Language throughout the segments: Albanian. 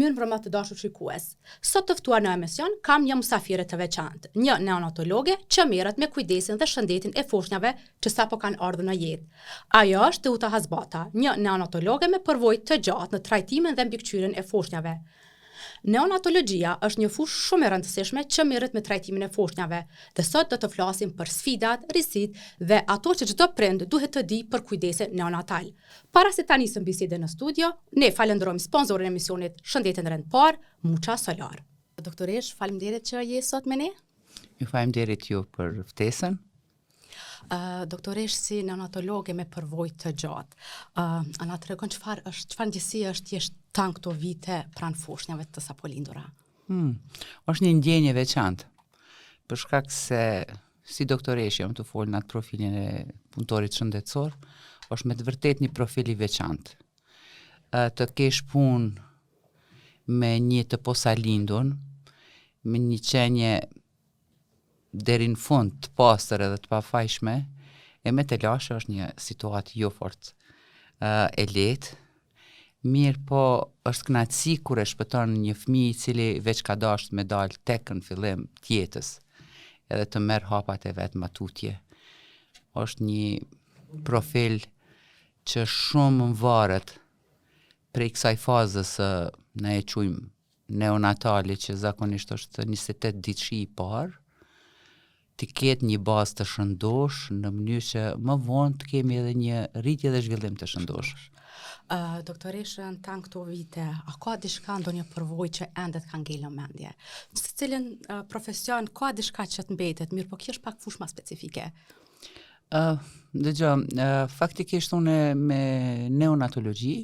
Mirëmbrëma të dashur shikues. Sot të ftuar në emision kam një mysafire të veçantë, një neonatologe që merret me kujdesin dhe shëndetin e foshnjave që sapo kanë ardhur në jetë. Ajo është Teuta Hazbata, një neonatologe me përvojë të gjatë në trajtimin dhe mbikëqyrjen e foshnjave. Neonatologjia është një fushë shumë e rëndësishme që merret me trajtimin e foshnjave, dhe sot do të flasim për sfidat, risitë dhe ato që çdo prind duhet të di për kujdesin neonatal. Para se ta nisim bisedën në studio, ne falenderojmë sponsorin e emisionit Shëndetin Rend Parë, Muça Solar. Doktoresh, faleminderit që je sot me ne. Ju faleminderit ju për ftesën. Doktoresh, si neonatologe me përvojë të gjatë, a na tregon çfarë ndjesie është jesh tan këto vite pranë foshnjave të sapo lindura? Është një ndjenjë e veçantë. Për shkak se si doktoresh jam të fol në atë profilin e punëtorit shëndetësor, është me të vërtet një profil i veçantë. Të kesh punë me një të posalindun, me një qenje deri në fund të pastër edhe të pafajshme, e me të lashe është një situatë jo fort e lehtë. Mirë po është kënaqësi kur e shpëton një fëmijë i cili veç ka dashur me dal tek në fillim të jetës, edhe të merr hapat e vet matutje. Është një profil që shumë varet prej kësaj fazës ne e quajmë neonatali, që zakonisht është 28 ditëshi i parë, të ketë një bazë të shëndosh në mënyrë që më vonë të kemi edhe një rritje dhe zhvillim të shëndosh. Doktoresh, në tan këto vite, a ka diçka, ndonjë përvojë që ende të ka ngel në mendje? Në cilin profesion ka diçka që të mbetet, mirë po kish pak fushë më specifike? Faktikisht unë me neonatologji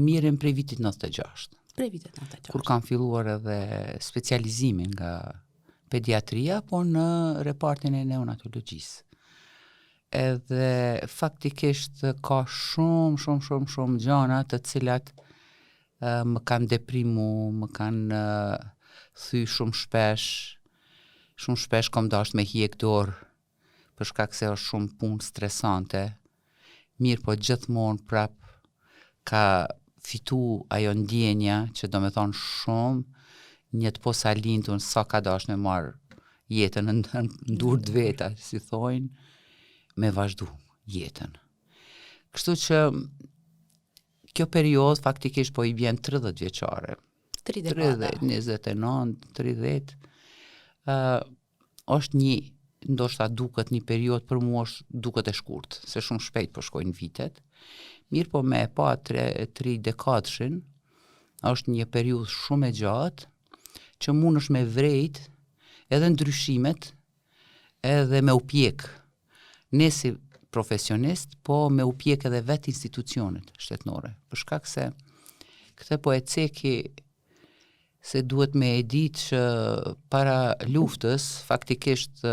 mirem prej vitit 96. Prej vitit 96. Kur kam filluar edhe specializimin nga pediatria, po në repartin e neonatologjisë. Edhe faktikisht ka shumë gjana të cilat më kanë deprimu, më kanë thy shumë shpesh kam dashur me hiq dorë, për shkak se është shumë punë stresante. Mirë po gjithmonë prap ka fitu ajo ndjenja që do me thonë shumë një të posalindun sa ka dashur me marr jetën në dur të veta, si thojnë, me vazhdu jetën. Kështu që kjo periudhë faktikisht po i bjen 30 vjeçare. 30, 29, 30. Është një, ndoshta duket një periudhë, për mua është duket e shkurtë, se shumë shpejt po shkojnë vitet. Mirë po me pa 3 dekadshin, është një periudhë shumë e gjatë, që mund është me vrejt edhe ndryshimet, edhe me upjek. Ne si profesionist, po me upjek edhe vetë institucionet shtetënore. Për shkak se këtë po e ceki se duhet me e ditë që para luftës, faktikisht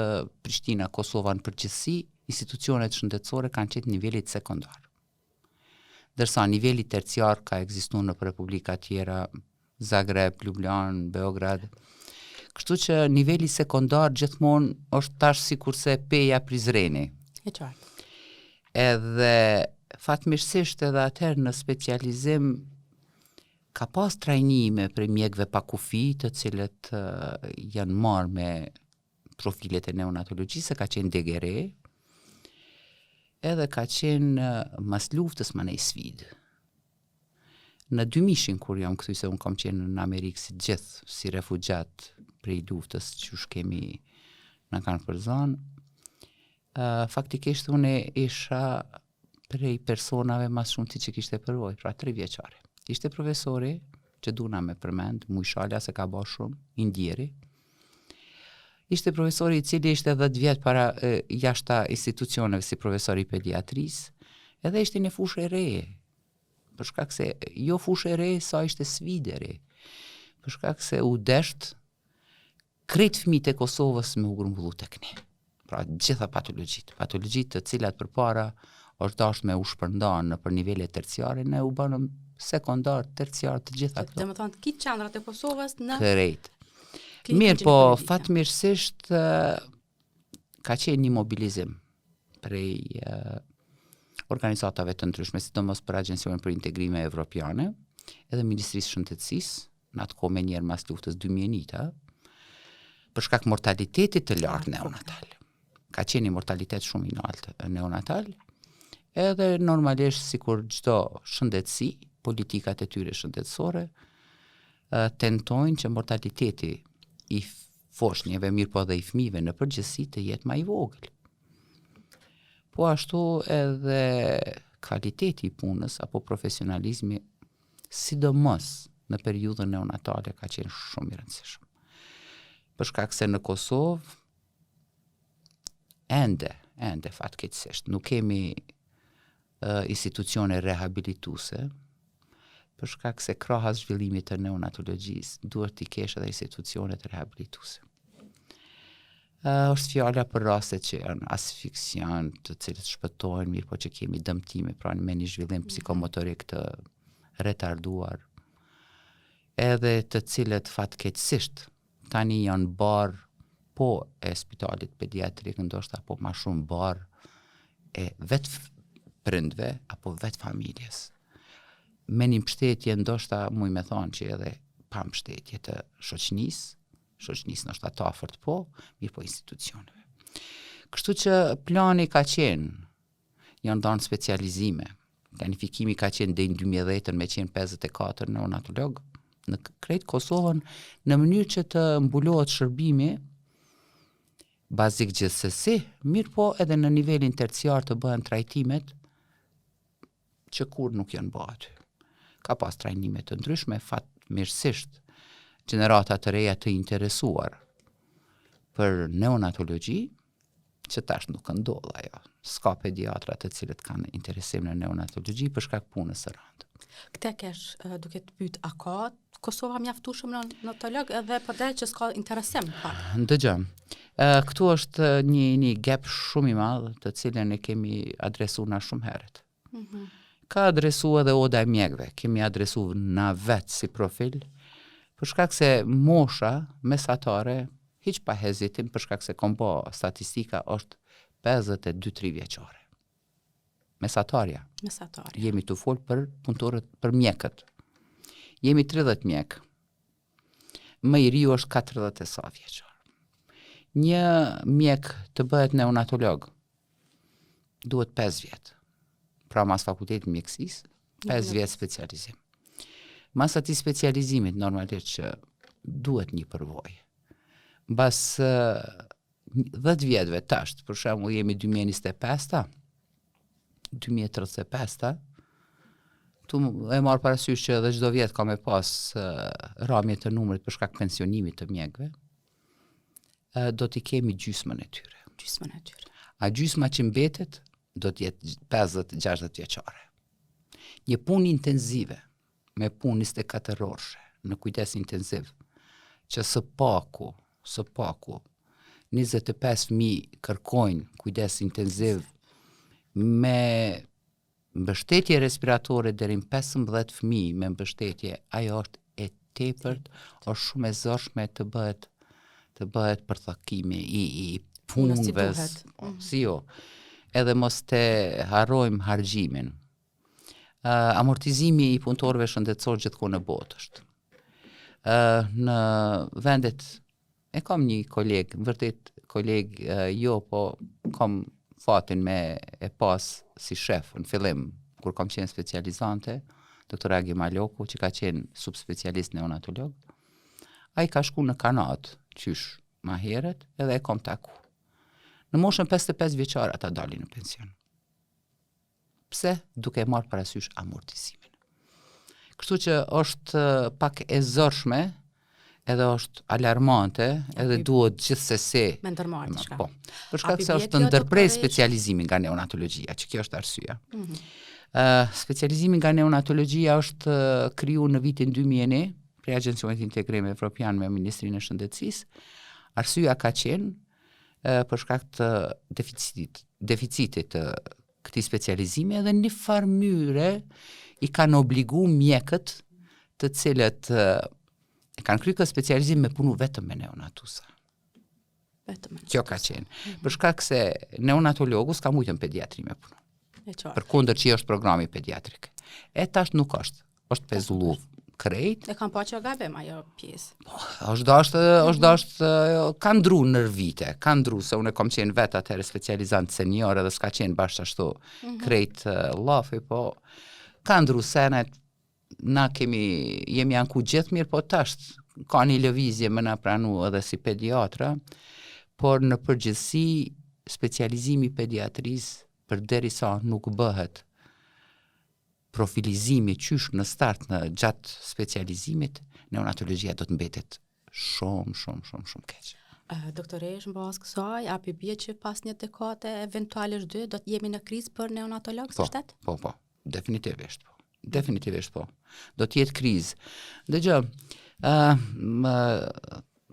Prishtina, Kosova në përgjithësi, institucionet shëndetësore kanë qenë nivelit sekondar. Dërsa niveli terciar ka ekzistuar në Republika tjera, Zagreb, Ljubljan, Beograd. Kështu që niveli sekondar gjithmonë është tash sikurse peja Prizreni. E qartë. Edhe fatmirësisht edhe atëherë në specializim ka pas trajnime për mjekëve pa kufi, të cilët janë marrë me profilet e neonatologjisë, ka qenë degere, edhe ka qenë mas luftës më nej sfidë. Në 2000, kur jam këthy, se unë kam qenë në Amerikë si gjithë, si refugjat prej luftës që kemi në kanë përzon, faktikisht unë isha prej personave mas shumëti që kishte përvojë, pra 3 vjeçare. Ishte profesori, që duna me përmend, Mujshalja, se ka ba shumë, indjeri. Ishte profesori i cili ishte 10 vjetë para jashta institucioneve si profesori i pediatrisë, edhe ishte një fushë e reje. Për shkak se jo fushë e re, sa ishte sfidë e re. Për shkak se u desht krejt fëmijët e Kosovës me u grumbullu tek ne. Pra gjitha patologjitë të cilat përpara është dashur me u shpërndan në për nivele terciare, ne u bënëm sekondar, terciar të gjitha këto. Domethënë të kitë qendrat e Kosovës në krejt. Mirë po, fatmirësisht ka qenë një mobilizim prej organizatave të ndryshme, sidomos për Agjencionin për Integrime Evropiane, edhe Ministrisë Shëndetësisë, në atë kohë menjëherë mas luftës 2001, për shkak mortalitetit të lartë neonatal. Ka qenë mortalitet shumë i lartë neonatal, edhe normalisht sikur çdo shëndetësi, politikat e tyre shëndetësore tentojnë që mortaliteti i foshnjeve, mirë po dhe i fëmijëve në përgjithësi të jetë më i vogël. Po ashtu edhe kvaliteti i punës apo profesionalizmi, sidomos në periudhën neonatale, ka qenë shumë i rëndësishëm. Për shkak se në Kosovë ende fatkeqësisht nuk kemi institucione rehabilituese, për shkak se krahas zhvillimit të neonatologjisë duhet t'i kesh edhe institucione të rehabilituese. Është fjala për raste që janë asfiksion, të cilët shpëtojnë, mirë po që kemi dëmtime, pra me një zhvillim psikomotorik të retarduar, edhe të cilët fatkeqësisht tani janë barë po e spitalit pediatrik, ndoshta po ma shumë barë e vetë prindve apo vetë familjes. Me një mbështetje ndoshta muj me thonë që edhe pa mbështetje të shoqënisë ndoshta të afërt po, mirë po institucioneve. Kështu që plani ka qenë, janë dhënë specializime. Planifikimi ka qenë deri në 2010 me qenë 54 neonatolog në krejt Kosovën, në mënyrë që të mbulohet shërbimi bazik gjithsesi, mirë po edhe në nivelin terciar të bëhen trajtimet që kur nuk janë bërë aty. Ka pas trajnime të ndryshme, fatmirësisht gjenerata të reja të interesuar për neonatologji, që tash nuk ndodh ajo. Ska pediatra të cilët kanë interesim në neonatologji për shkak punës së rëndë. Këte kesh duke të pyet, a ka Kosova mjaftueshëm neonatolog edhe përderë që s'ka interesim? Dëgjoj. Këtu është një gap shumë i madh, të cilën e kemi adresuar na shumë herët. Ka adresuar edhe oda e mjekëve, kemi adresuar na vetë si profil, për shkak se mosha mesatare, hiç pa hezitim, për shkak se kombo statistika është 52-3 vjeçare. Mesatarja. Jemi të folë për punëtorët, për mjekët. Jemi 30 mjekë. Më i riu është 40 e sa vjeçar. Një mjek të bëhet neonatolog duhet 5 vjetë. Pra mas fakultetit mjekësisë, 5 vjetë specializim. Mas atij specializimit normalisht që duhet një përvojë. Mbas 10 vjetëve tash, për shembull jemi 2025, 2035, tu e marr parasysh që edhe çdo vjet ka me pas rramje të numrit për shkak pensionimit të mjekëve, do t'i kemi gjysmën e tyre. A gjysma që mbetet do të jetë 50-60 vjeçare. Një punë intensive, me punë 24 orëshe, në kujdes intensiv, që së paku 25.000 kërkojnë kujdes intensiv me mbështetje respiratore deri në 15 fëmijë me mbështetje, ajo është e tepërt, është shumë e zorshme të bëhet përthakimi i punëve. Si jo. Edhe mos të harrojmë harxhimin. Amortizimi i punëtorëve shëndetësor gjithkohë në botë është. Në vendet e kam një koleg, vërtet koleg jo, po kam fatin me e pas si shef në fillim, kur kam qenë specializante, doktor Agi Maloku, që ka qenë subspecialist neonatolog. Ai ka shku në Kanadë, qysh ma herët, edhe e kam taku. Në moshën 55 vjeçar ata dalin në pension. Pse? Duke marrë parasysh amortizimin. Kështu që është pak e zorshme, edhe është alarmante, edhe duhet gjithsesi me ndërmarrë diçka. Po. Për shkak se është ndërprer specializimi nga neonatologjia, që kjo është arsyeja. Specializimi nga neonatologjia është kriju në vitin 2001 për Agjencionit Integrim Evropian me Ministrinë e Shëndetësisë. Arsyeja ka qenë për shkak të deficitit të këtij specializimi, edhe në një farë mënyrë i kanë obligu mjekët të cilët e kanë kryer këtë specializim me punu vetëm me neonatusa. Kjo ka qenë. Për shkak se neonatologu s'ka mujtë në pediatri me punu. Përkundër që është programi pediatrik. E tash nuk është. është pezullu krejt. E kam pa që gabim ajo pjesë. është dashtë, ka ndru nër vite, ka ndru, se unë kom qenë vetë atëherë specializant senior edhe s'ka qenë bashkë ashtu krejt lafi, po ka ndru senet, na jemi anku gjithë mirë, po tasht, ka një lëvizje më na pranu edhe si pediatra, por në përgjithësi specializimi pediatrisë përderisa nuk bëhet profilizimi qysh në start në gjatë specializimit, neonatologjia do të mbetet shumë keq. Doktoresh, në bazë kësaj, api bie që pas një dekade, eventualisht 2, do të jemi në krizë për neonatolog, së shtet? Po, definitivisht po. Definitivisht po. Do të jetë krizë. Dëgjë,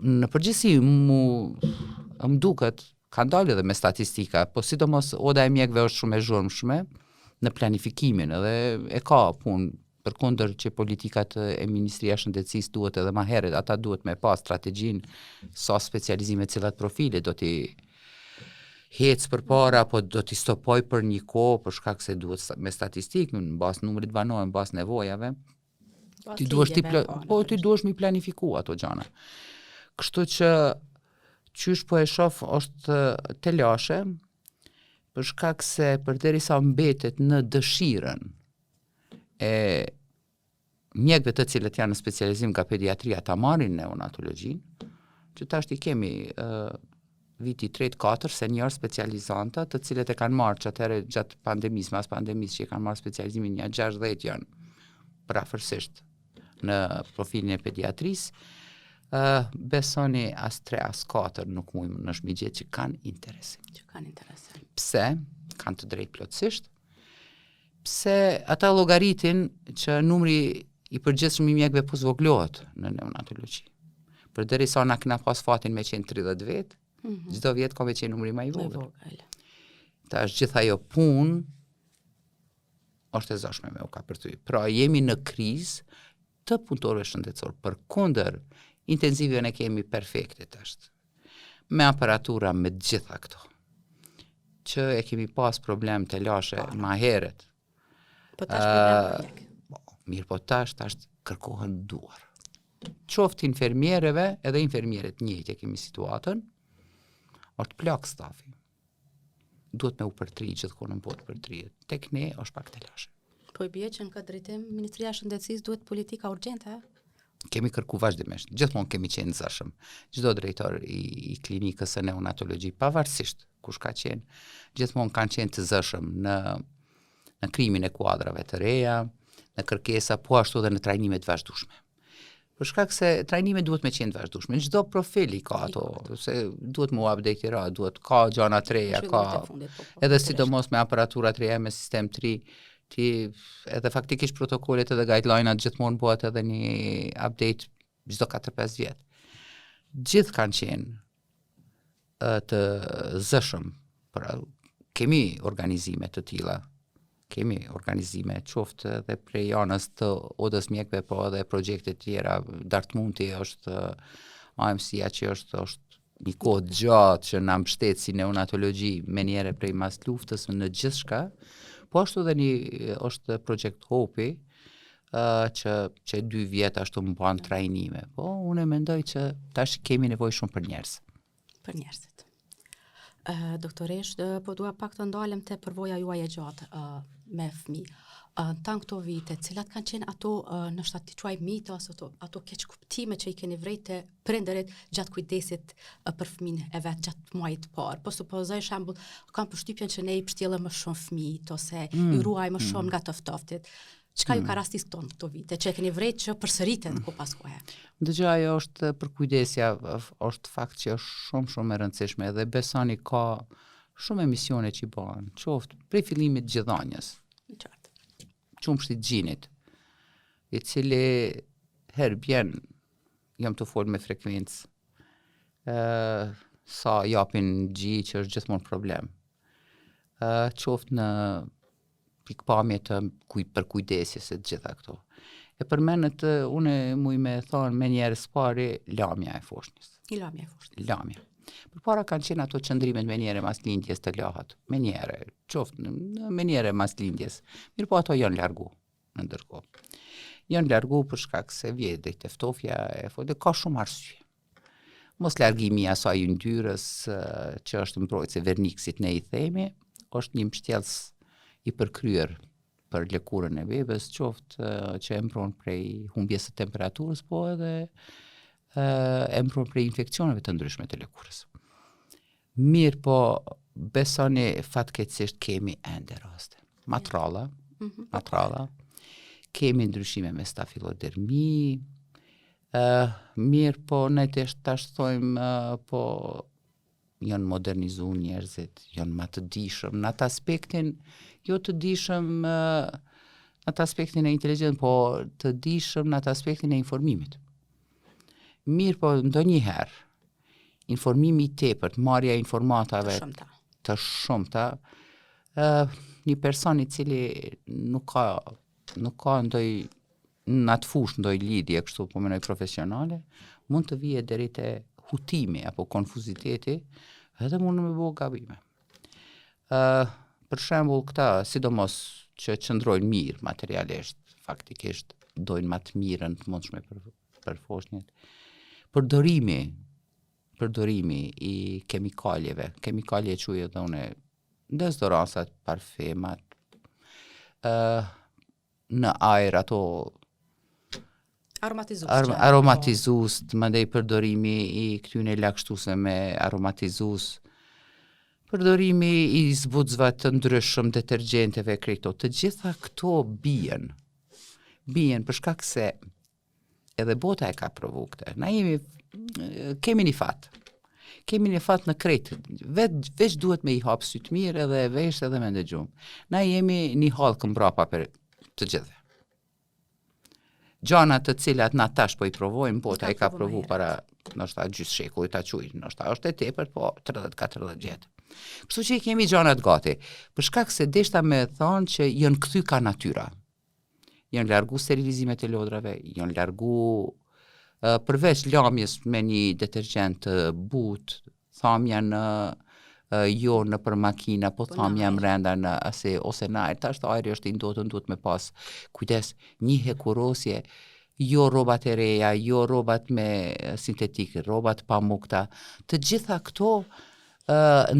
në përgjithësi më duket, ka dalë edhe me statistika, po sidomos oda e mjekëve është shumë e zhurmshme në planifikimin, edhe e ka punë, përkundër që politikat e Ministria e Shëndetësisë duhet edhe më herët, ata duhet me pas strategjin sa specializime cilat profile do t'i hecë përpara, apo do t'i stopoj për një kohë, për shkak se duhet me statistikë, në bazë numrit banorëve, në bazë nevojave, ti duhesh mi planifiku ato gjana. Kështu që qysh po e shoh është telashe, për shkak se përderisa mbetet në dëshirën e mjekëve të cilët janë në specializim nga pediatria ta marrin neonatologjinë, që tash i kemi viti 3-4 senior specializanta, të cilët e kanë marrë që atëherë gjatë pandemisë, mas pandemisë që e kanë marrë specializimin një 60 janë prafërsisht në profilin e pediatrisë, besoni as 3 as 4 nuk mujmë në shmigjet që kanë interesim. Pse? Kanë të drejtë plotësisht. Pse ata llogaritin që numri i përgjithshëm i mjekëve po zvoglohet në neonatologji. Përderisa na kena pas fatin me qenë 30 vjet, çdo vjet ka me qenë numri më i vogël. Tash gjithë ajo punë është e zashme me u kapërthy. Pra jemi në krizë të punëtorëve shëndetësor. Përkundër intenzivën e kemi perfekte tash. Me aparatura me të gjitha këto. Që e kemi pas problem të lashe ma heret. Po tash problem mirë, po tash kërkohen duar. Qoftë infermiereve, edhe infermieret njëjtë e kemi situatën, është plak stafi. Duhet me u përtri gjithkohë në botë përtrijet. Tek ne është pak të lashe. Po i bie që në këtë drejtim Ministria e Shëndetësisë duhet politika urgjente, Kemi kërku vazhdimisht, gjithmonë kemi qenë zëshëm. Çdo drejtor i klinikës së neonatologji, pavarësisht kush ka qenë, gjithmonë kanë qenë të zëshëm në krimin e kuadrave të reja, në kërkesa, po ashtu edhe në trajnime të vazhdueshme. Për shkak se trajnimet duhet me qenë të vazhdueshme. Çdo profil i ka ato, se duhet mu update-ra, duhet ka gjana të reja, ka edhe sidomos me aparatura të reja me sistem 3, ti edhe faktikisht protokollet edhe guideline-at gjithmonë bëhet edhe një update çdo 4-5 vjet. Gjithë kanë qenë të zëshëm, pra kemi organizime të tilla. Kemi organizime qoftë edhe prej anës të odës mjekëve, po edhe projekte tjera, Dartmouthi është AMC-a që është një kohë gjatë që na mbështet si neonatologji menjere prej mas luftës në gjithçka. Po ashtu edhe është projekt Hopi, që 2 vjet ashtu më bën trajnime. Po unë mendoj që tash kemi nevojë shumë për njerëz. Për njerëzit. Doktoresh, po dua pak të ndalem te përvoja juaj e gjatë me fëmijë. Tan këto vite, cilat kanë qenë ato në shtat të quaj mite ose ato keq kuptime që i keni vrejtë prindërit gjatë kujdesit për fëmijën e vet gjatë muajit të parë. Po supozoj shembull, kam përshtypjen që ne i pështjellëm më shumë fëmijët ose i ruaj më shumë nga të ftoftit. Çka ju ka rastis këto vite që e keni vrejtë që përsëriten ku pas kohe? Dëgjoj, ajo është përkujdesja, është fakt që është shumë e rëndësishme dhe besoni ka shumë emisione që i bëhen, qoftë prej fillimit gjithënjës. Qumshtit gjinit, i cili herë bjen, jam të folë me frekuencë, sa japin gji që është gjithmonë problem. Qoftë në pikpamje të për kujdesjes e gjitha këto. E përmenet, une muj me thonë me njerës pari, lamja e foshnjës. Lamja. Për para kanë qenë ato qëndrimet me njere mas lindjes të lahat. Me njere, qoftë me njere mas lindjes. Mirë po ato janë largu në ndërkohë. janë largu për shkak se vjet drejt e ftofja e fote, ka shumë arsye. Mos largimi i asaj yndyrës që është mbrojtëse verniksit ne i themi, është një mbështjellës i përkryer për lëkurën e bebës, qoftë që e mbron prej humbjes së temperaturës, po edhe e mbron prej infeksioneve të ndryshme të lëkurës. Mirë, po besoni fatkeqësisht kemi ende raste. Matralla, kemi ndryshime me stafilodermi, mirë, po ne tash thojmë, po janë modernizu njerëzit, janë ma të dishëm, në atë aspektin, jo të dishëm në atë aspektin e inteligjent, po të dishëm në atë aspektin e informimit. Mirë, po ndonjëherë, informimi i tepërt, marrja e informatave të shumta, një person i cili nuk ka ndoj në atë fushë ndoj lidhje, kështu po menoj profesionale, mund të vije deri te hutimi apo konfuziteti, edhe mund me bëu gabime. Për shembull këta, sidomos që qëndrojnë mirë materialisht, faktikisht dojnë më të mirën të mundshme për foshnjët. Përdorimi i kemikaljeve quaj edhe une dezodoransat, parfemat, në ajër ato aromatizus, mandej përdorimi i këtyne lagështuese me aromatizus, përdorimi i zbuzva të ndryshëm, detergjenteve, krejto, të gjitha këto bien për shkak se edhe bota e ka provu këtë. Na kemi një fat në krejtë, veç duhet me i hapë sytë mirë edhe vesh edhe me ndëgjum. Na jemi një halkë mbrapa për të gjithë. Gjana të cilat na tash po i provojmë, bota e ka provu para ndoshta gjysmë shekulli ta quaj, ndoshta është e tepërt, po 30-40 vjet. Kështu që i kemi gjanat gati, për shkak se deshta me thonë që janë kthy ka natyra. Janë largu sterilizimet e lodrave, janë largu përveç lamjes me një detergjent të butë, thamja jo në për makina, po thamja mrenda në ose në ajrë, tash të ajrë është i ndotën, duhet me pas kujdes, një hekurosje, jo robat e reja, jo robat me sintetikë, robat pamukta, të gjitha këto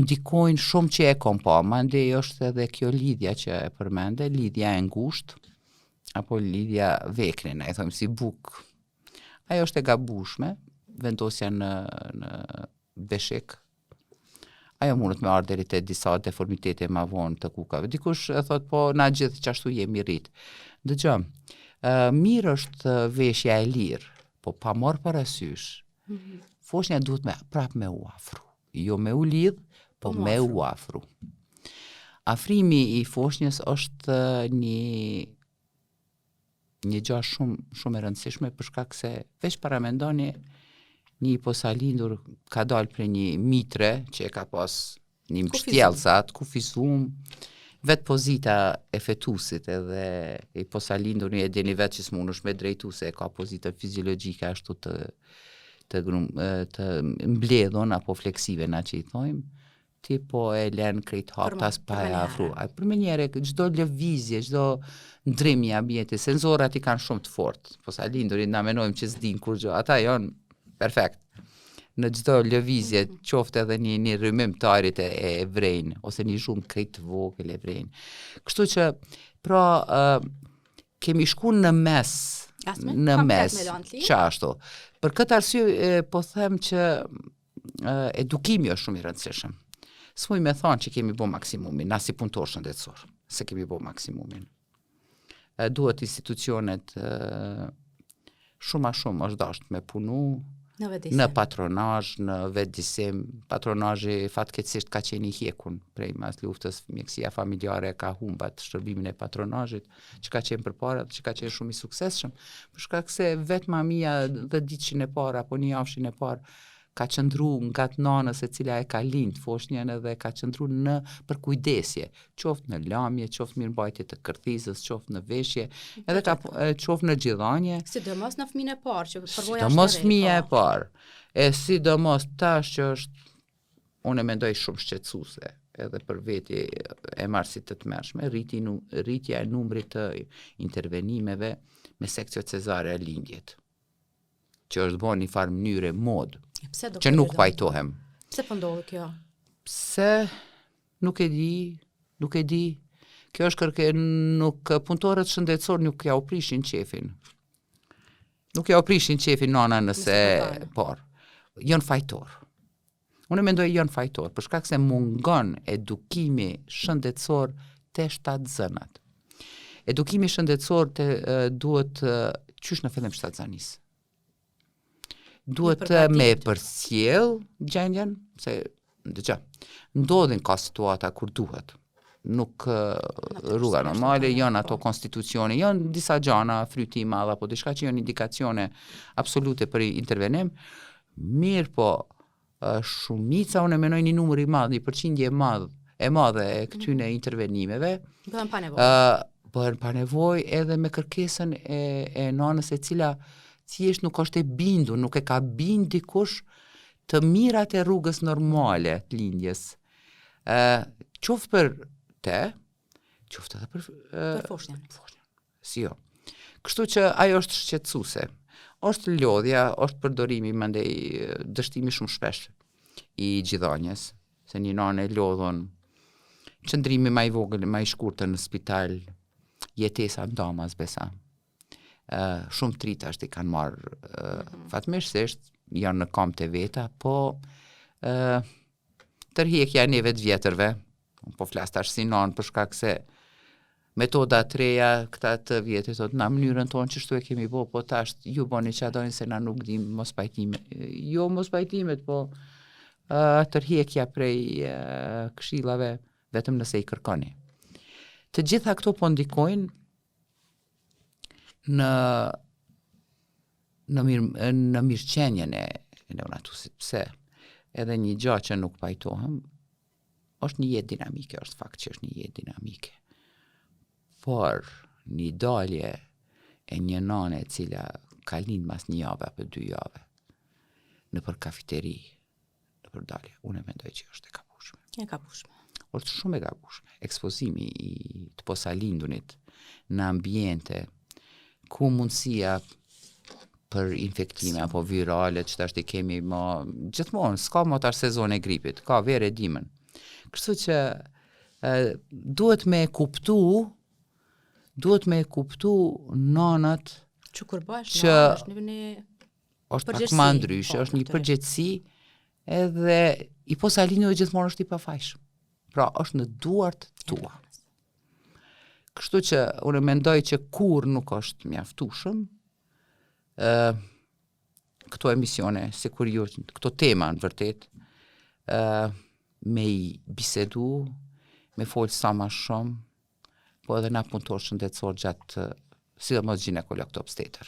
ndikojnë shumë që e kom pa, mandej është edhe kjo lidhja që e përmende, lidhja e ngushtë, apo lidhja vekrin, e thojmë si buk. Ajo është e gabushme, vendosja në beshik. Ajo mundet me ardhur deri te disa deformitete ma vonë të kukave. Dikush e thot, po na gjithë qashtu jemi rrit. Dëgjoj, mirë është veshja e lirë, po pa marrë parasysh. Foshnja duhet prap me u afru. Jo me u lidh, po me u afru. Afrimi i foshnjës është një gjë shumë e rëndësishme për shkak se veç paramendoni një posalindur ka dalë për një mitre që e ka pas një mbështjellësat, kufizum, vetë pozita e fetusit edhe i posalindur një edeni vetë që s'munësh me drejtu se ka pozita fiziologjike ashtu të mbledhon apo fleksive na që i thojmë, ti po e len krejt haptas pa e afru. Për me njere, gjdo lëvizje, gjdo ndrimi ambjenti, senzorat i kanë shumë të fort, posalindurit na menojmë që s'din kur gjë, ata janë perfekt. Në gjdo lëvizje, qofte edhe një rrymim të ajrit e vrejnë, ose një zhumë krejt të vogël e vrejnë. Kështu që, pra, kemi shku në mes, qashtu. Për këtë arsye, po them që edukimi është shumë i rëndësishëm. S'muj me thonë që kemi bo maksimumin, na si punëtor shëndetësor, se kemi bo maksimumin. Duhet institucionet shumë është dasht me punu, në patronazh, në vetëdisim. Patronazhi fatkeqësisht ka qenë i hjekun prej mas luftës, mjekësia familjare ka humbat shërbimin e patronazhit, që ka qenë përpara, që ka qenë shumë i suksesshëm, për shkak se vetë mamia 10 ditëshin e parë apo një javshin e parë ka qëndru nga të nanës e cila e ka lind foshnjën edhe ka qëndru në përkujdesje, qoftë në lamje, qoftë mirëmbajtje të kërthizës, qoftë në veshje, edhe ka qoftë në gjithanje. Sidomos në fëmijën e parë, që përvoja është sidomos fëmija e parë, e sidomos tash që është, unë e mendoj shumë shqetësuese, edhe për veti e marrë si të tmerrshme, rritja e numrit të intervenimeve me sekcio cezare e lindjet, që është bërë një farë mënyre mod, që nuk pajtohem. Pse po ndodhi kjo? Pse nuk e di. Kjo është nuk punëtorët shëndetësor nuk ja u prishin qefin. Nuk ja u prishin qefin nona nëse por. Janë fajtor. Unë mendoj janë fajtor, për shkak se mungon edukimi shëndetësor te shtatzënat. Edukimi shëndetësor duhet qysh në fillim shtatzanisë. Duhet me përcjell gjendjen, se ndodhin ka situata kur duhet. Nuk rruga normale, janë ato konstitucioni, janë disa gjana, fryti i madh apo diçka që janë indikacione absolute për intervenim. Mirë po, shumica unë mendoj një numër i madh, një përqindje e madhe e këtyne intervenimeve bëhen pa nevojë edhe me kërkesën e nanës e cila thjesht nuk është e bindur, nuk e ka bind dikush të mirat e rrugës normale të lindjes. Qoftë për te, qoftë edhe për foshnjën. Si jo. Kështu që ajo është shqetësuese. Është lodhja, është përdorimi mandej dështimi shumë shpesh i gjithonjes, se një nanë e lodhon qëndrimi më i vogël, më i shkurtër në spital, jetesa ndamas besa. Shumë tritash i kanë marrë fatmirësisht, janë në kamp të veta, po tërhiqja e neve të vjetërve, po flas tash si nanë për shkak se metoda të reja, këta të vjetit, thot, na mënyrën tonë që shtu e kemi bo, po tash ju boni që adojnë se na nuk dim mos pajtimet. Jo mos pajtimet, po tërhiqja prej këshillave vetëm nëse i kërkoni. Të gjitha këto po ndikojnë në mirëqenjen e neonatusit. Pse? Edhe një gjë që nuk pajtohem, është një jetë dinamike, është fakt që është një jetë dinamike. Por një dalje e një nane e cila ka lind mas një javë apo 2 javë në për kafeteri, në për dalje, unë e mendoj që është e gabueshme. E gabueshme. Është shumë e gabueshme. Ekspozimi i të posalindunit në ambiente ku mundësia për infektime apo virale, që tash i kemi gjithmonë, s'ka më tash sezon e gripit, ka verë e dimën. Kështu që duhet me kuptu nanat që kur bësh është pak më ndryshe, është një përgjegjësi edhe i posalinu e gjithmonë është i pafajshëm. Pra është në duart tua. Kështu që unë mendoj që kur nuk është mjaftueshëm këto emisione, si kur ju, këto tema në vërtet, me i bisedu, me folë sa ma shumë, po edhe na punëtor shëndetësor gjatë, sidomos ginekolog të obstetër.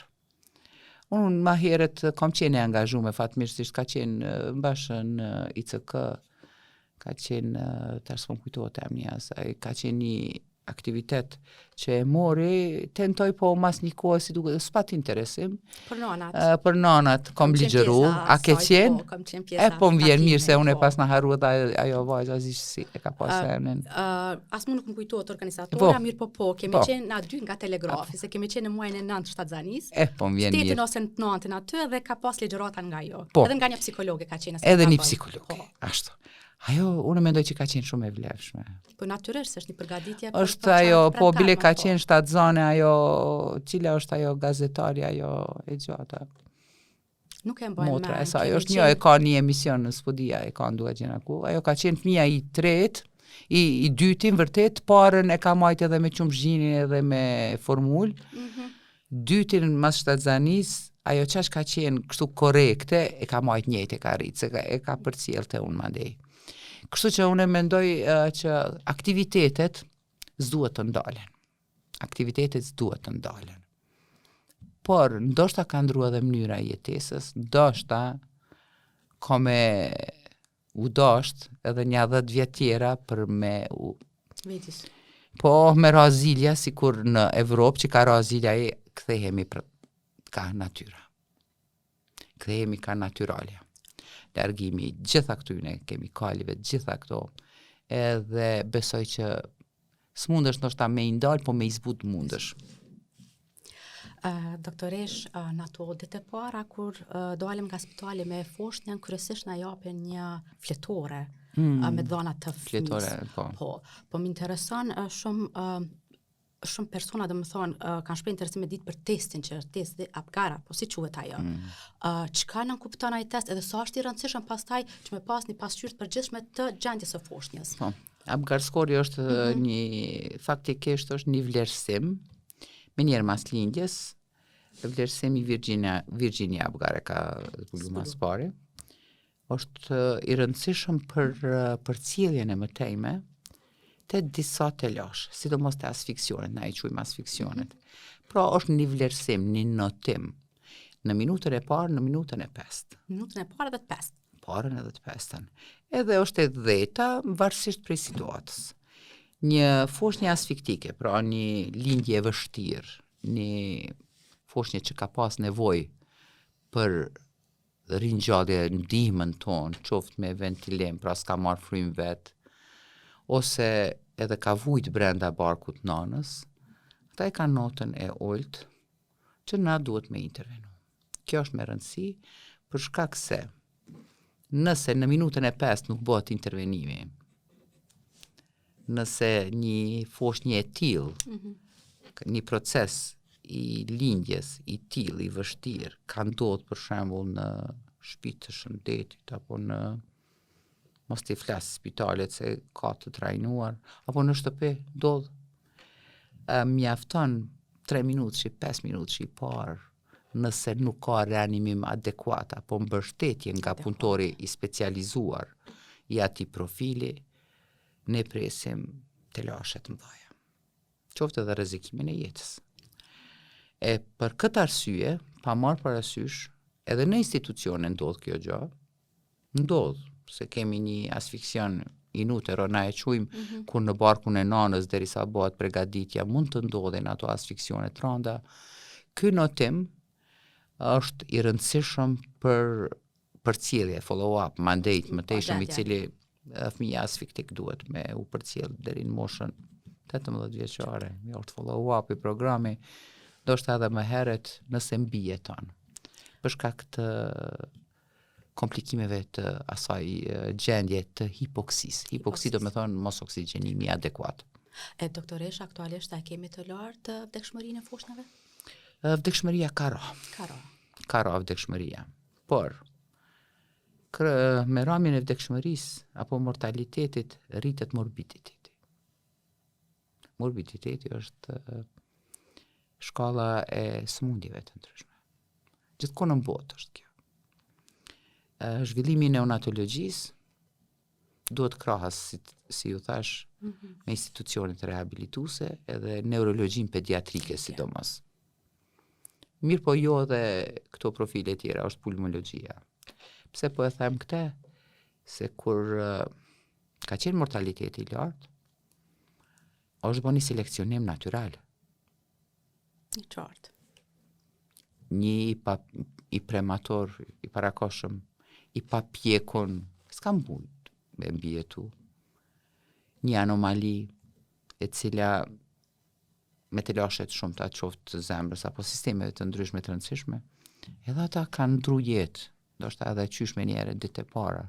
Unë ma heret kam qenë e angazhume, fatmirësisht ka qenë mbashën ICK, ka qenë, tash s'po më kujtohet emri asaj, ka qenë një aktivitet që e mori, tentoj po mas një kohë si duke, s'pat interesim. Për nanat, kom ligjeru, a ke qenë? Po më vjen mirë se unë e pas në haru dhe ajo vajza si e ka pas emnin. As më nuk më kujtohet organizatora, mirë po, kemi qenë na 2 nga telegrafi, se kemi qenë në muajin e 9 shtatzanis. Po më vjen mirë. Shtetin ose në 9 aty dhe ka pas ligjerata nga jo. Edhe nga një psikologe ka qenë. Edhe një psikologe, ashtu. Ajo, unë mendoj që ka qenë shumë e vlefshme. Po natyrisht është një përgatitje. Është ajo, po bile ka qenë shtatzane, ajo, cila është ajo gazetarja, ajo e gjata. Nuk e mbajnë motra, ajo është një, e ka një emision në Spodia, e ka ndua gjena ku, ajo ka qenë fëmija i tret, i dytin vërtet, parën e ka majt edhe me qumshgjinin edhe me formul, dytin mas shtatzanis, ajo qash ka qenë kështu korekte, e ka majt njëjt, e ka rritë, se e ka përcjell të unë mandej. Kështu që unë mendoj që aktivitetet s'duhet të ndalen. Aktivitetet s'duhet të ndalen. Por, ndoshta ka ndrua dhe mënyra e jetesës, ndoshta ka me u dasht edhe një 10 vjet tjera për me u... Vetis. Po, me razilja, si kur në Evropë që ka razilja e kthehemi ka natyra. Kthehemi ka natyralja. Largimi gjitha këtyne kemikalive, gjitha këto edhe besoj që s'mundesh ndoshta me i ndal, po me i zbut mundesh. Doktoresh, në ato ditë e para, kur dalim nga spitali me foshnjën, kryesisht na japin një fletore me dhëna të Fletore, fëmijës. Po më intereson shumë persona, dhe më thonë, kanë shprej interesim me ditë për testin, që është testi Apgara, po si quhet ajo. Çka nën kupton ai test, edhe sa është i rëndësishëm pastaj që me pas një pasqyrë të përgjithshme të gjendjes së foshnjës. Apgar skori është faktikisht është një vlerësim, me njerë mas lindjes, vlerësim i Virginia Apgar e ka zbulu mas pari, është i rëndësishëm për ciljen e mëtejme të disa të lash, sidomos të asfiksionet, na i quajmë asfiksionet. Pra është një vlerësim, një notim, në minutën e parë, në minutën e 5. Minutën e parë dhe të 5. Parën edhe të 5-ën. Edhe është e 10-ta, varësisht prej situatës. Një foshnjë asfiktike, pra një lindje e vështirë, një foshnjë që ka pas nevojë për ringjallje ndihmën tonë, qoftë me ventilim, pra s'ka marrë frymë vetë, ose edhe ka vujt brenda barkut nanës, ata e ka notën e ulët që na duhet me intervenu. Kjo është me rëndësi, për shkak se nëse në minutën e 5 nuk bëhet intervenimi, nëse një foshnjë e tillë, një proces i lindjes i tillë i vështirë, ka ndodhur për shembull në shtëpi të shëndetit apo në mos t'i flas spitalet se ka të trajnuar, apo në shtëpi ndodh, mjafton 3 minutë, 5 minutë i parë, nëse nuk ka reanimim adekuat apo mbështetje nga punëtori i specializuar i atij profili, ne presim të lashet mëdha. Qoftë edhe rrezikimin e jetës. E për këtë arsye, pa marrë parasysh, edhe në institucione ndodh kjo gjë, ndodh se kemi një asfiksion inutero, na e quajmë, kur në barkun e nanës derisa bëhet përgatitja mund të ndodhin ato asfiksione të rënda. Ky notim është i rëndësishëm për cilje, follow-up, mandate, mëtejshëm i cili fëmija asfiktik duhet me u përcjell deri në moshën 18 vjeçare. Jo është follow-up i programi, do shta edhe më heret nëse mbijeton. Për shkak të komplikimeve të asaj gjendje të hipoksisë. Hipoksi do me thonë mos oksigjenimi adekuat. Doktoresh, aktualisht a kemi të lartë vdekshmërinë e foshnjave? Vdekshmëria ka ra vdekshmëria. Por, me ramjen e vdekshmërisë apo mortalitetit rritet morbiditeti. Morbiditeti është shkalla e sëmundjeve të ndryshme. Gjithkohë në botë është kjo. Zhvillimi i neonatologjisë duhet krahas, si ju thash, me institucionet rehabilituese edhe neurologjin pediatrike sidomos. Mirë po jo dhe këto profile tjera, është pulmologjia. Pse po e them këte? Se kur ka qenë mortaliteti i lartë, është bo një seleksionim natyral. Një qartë. Një i premator, i parakoshëm, i papjekun, s'ka mujt me mbjetu. Një anomali e cila me të lashet shumë të atë qoftë të zemrës apo sistemeve të ndryshme të rëndësishme, edhe ata kanë ndru jetë, do shta edhe qysh me njere ditë e para,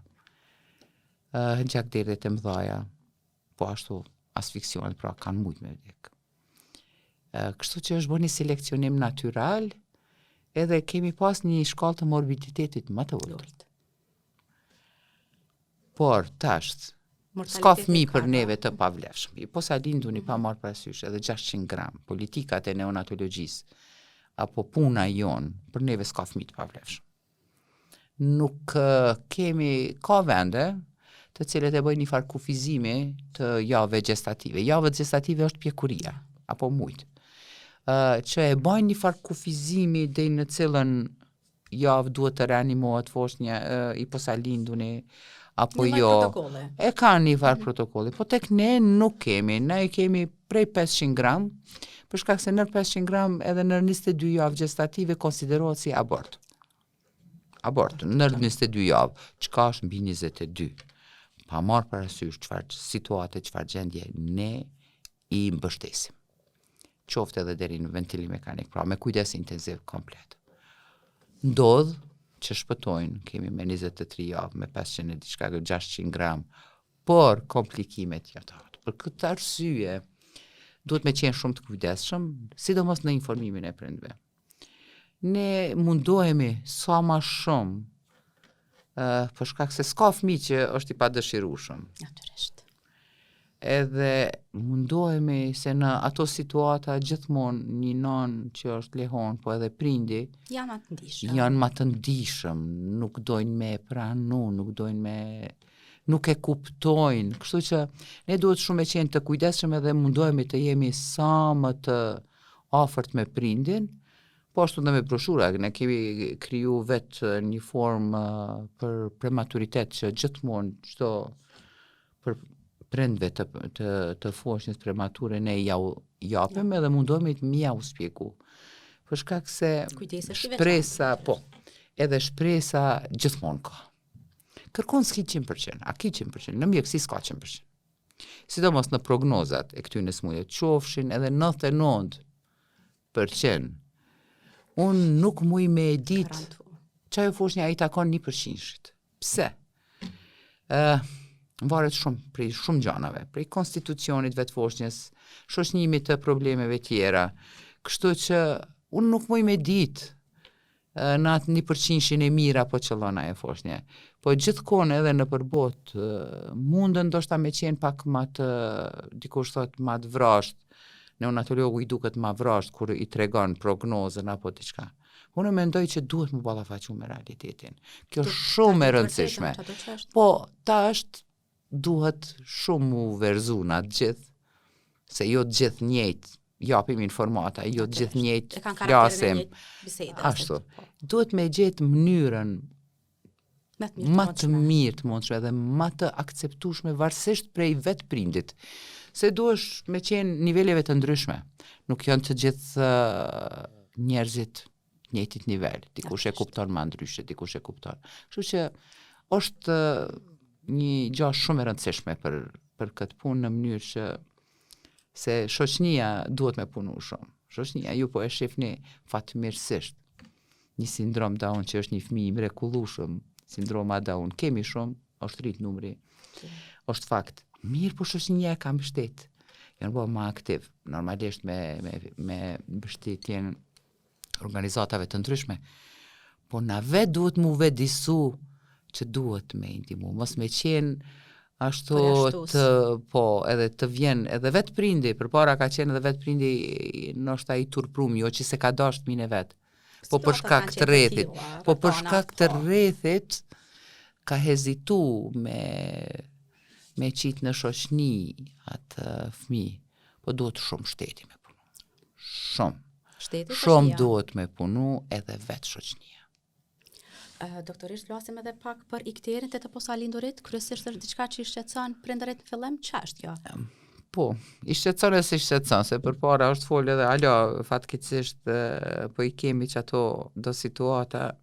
gjak derdhet e mdhaja, po ashtu asfiksionet, pra kanë mujt me vdek. Kështu që është bo një seleksionim natyral, edhe kemi pas një shkallë të morbiditetit më të ulët. Por, tasht, s'ka fëmijë për neve të pavlefshëm. Po sa linduni pa marrë parasysh edhe 600 gram, politikat e neonatologjisë, apo puna jonë, për neve s'ka fëmijë të pavlefshëm. Nuk kemi, ka vende të cilët e bëjnë një farë kufizimi të javëve gestative. Javët gestative është pjekuria, apo mujt. Që e bëjnë një farë kufizimi dhe në cilën javë duhet të reanimohet foshnja i posa linduni, apo jo, e ka një farë protokolli, po tek ne nuk kemi, ne kemi prej 500 gram, për shkak se nër 500 gram edhe nër 22 javë gestative konsiderohet si abort. Abort, nër 22 javë, çka është mbi 22. pa marrë parasysh çfarë situate, çfarë gjendje ne i mbështesim. Qoftë edhe deri në ventilim mekanik, pra me kujdes intenziv komplet. Ndodh që shpëtojnë, kemi me 23 javë, me 500 e diçka 600 gram, por komplikimet janë. Për këtë arsye, duhet me qenë shumë të kujdesshëm, sidomos në informimin e prindve. Ne mundohemi sa ma shumë, për shkak se s'ka fëmijë që është i padëshirueshëm. Natyrisht. Edhe mundohemi se në ato situata gjithmonë një nanë që është lehon, po edhe prindi, Janë më të ndihshëm, nuk dojnë me pranu, nuk e kuptojnë, kështu që ne duhet shumë e qenë të kujdesshëm edhe mundohemi të jemi sa më të afërt me prindin, po ashtu dhe me broshura, ne kemi kriju vetë një formë për prematuritet që gjithmonë çdo për prindve të foshnjës premature ne japim edhe mundohemi të mja u spjegu. Për shkak se shpresa, edhe shpresa gjithmonë ka. Kërkon s'ki 100%, a ki 100%, në mjekësi s'ka 100%. Sidomos në prognozat e këtyne smujeve, qofshin edhe 99%, unë nuk muj me ditë çajo foshnja ai takon 1%. Pse? Varet shumë prej shumë gjanave, prej konstitucionit vetë foshnjës, shoqënimit të problemeve tjera. Kështu që unë nuk muj me ditë në atë 1% e mira po qëllon ajo foshnje. Po gjithkohën edhe në përbot mundën ndoshta me qenë pak ma të, dikush thot ma të vrasht, neonatologu i duket ma vrasht kur i tregon prognozën apo diçka. Unë mendoj që duhet më ballafaqu me realitetin. Kjo është shumë e rëndësishme. Po tash duhet shumë u verzu në atë gjithë, se jo të gjithë njëjtë japim informata, jo të gjithë njëjtë flasim. Ashtu. Duhet me gjetë mënyrën më të mirë të mundshme dhe më të akceptueshme varësisht prej vetë prindit. Se duhesh me qenë niveleve të ndryshme. Nuk janë të gjithë njerëzit njëjtit nivel. Dikush e kupton më ndryshe, dikush e kupton. Kështu që është një gjë shumë e rëndësishme për këtë punë në mënyrë që se shoqënia duhet me punu shumë. Shoqënia ju po e shihni fatmirësisht. Një sindrom Down që është një fëmijë i mrekullueshëm, sindroma Down kemi shumë, është rrit numri. Është fakt. Mirë, po shoqënia ka mbështet. Janë bërë më aktiv, normalisht me mbështetjen organizatave të ndryshme. Po na vetë duhet mu vedisu që duhet me intimu, mos me qenë ashtu edhe të vjen edhe vetë prindi, përpara ka qenë edhe vetë prindi ndoshta i turprum, jo që se ka dasht mine vetë. Po për shkak të rrethit, ka hezitu me qitë në shoqni atë fëmijë, po duhet shumë shteti me punu. Shumë duhet me punu edhe vetë shoqnia. Doktorisht, flasim edhe pak për ikterin të posa lindurit, kryesisht është diçka që i shqetëson prindërit në fillim, ç'është kjo? Po, i shqetëson e si shqetëson, se përpara është folë edhe alo, fatkeqësisht po i kemi që ato do situata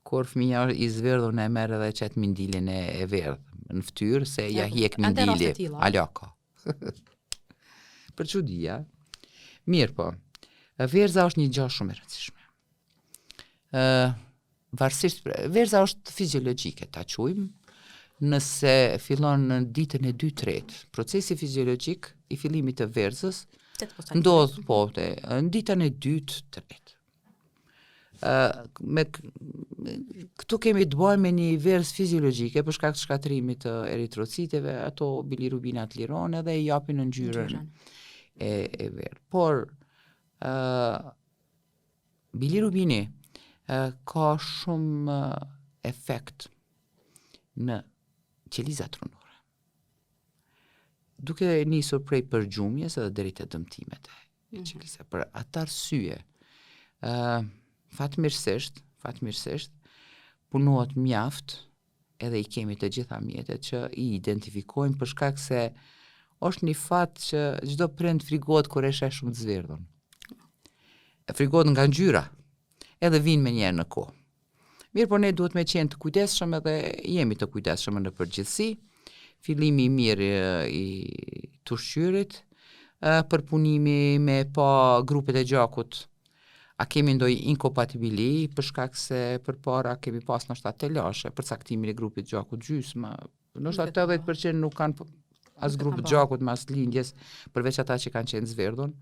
kur fëmija i zverdhun e merr edhe qet mindilin e verdh në fytyrë se ja hiek mindili. Alo ka. Për çudia. Mirë po. Verza është një gjë shumë e rëndësishme. Varësisht, verza është fiziologjike, ta quajmë, nëse fillon në ditën e 2-3, procesi fiziologjik i fillimit të verzës ndodh në ditën e 2-3. Këtu kemi të bëjmë me një verzë fiziologjike për shkak të shkatërimit të eritrociteve, ato bilirubinat liron edhe i japin në ngjyrën e verdhë. Por bilirubini ka shumë efekt në qelizat trunore. Duke nisur prej përgjumjes edhe deri te dëmtimet e qelizave. Për atë arsye, fatmirësisht punohet mjaft, edhe i kemi të gjitha mjetet që i identifikojmë për shkak se është një fat që çdo prind frigohet kur e sheh shumë të zverdhun. Frigohet nga ngjyra, edhe vinë me njerë në kohë. Mirë, por ne duhet me qenë të kujdesshëm edhe jemi të kujdesshëm në përgjithësi, fillimi i mirë i të ushqyrit, përpunimi me pa grupet e gjakut. A kemi ndoj inkompatibili, për shkak se përpara kemi pas ndoshta telashe për caktimin e grupit gjakut gjysma. Ndoshta 80% nuk kanë as grupit gjakut mas lindjes, përveç ata që kanë qenë zverdhun.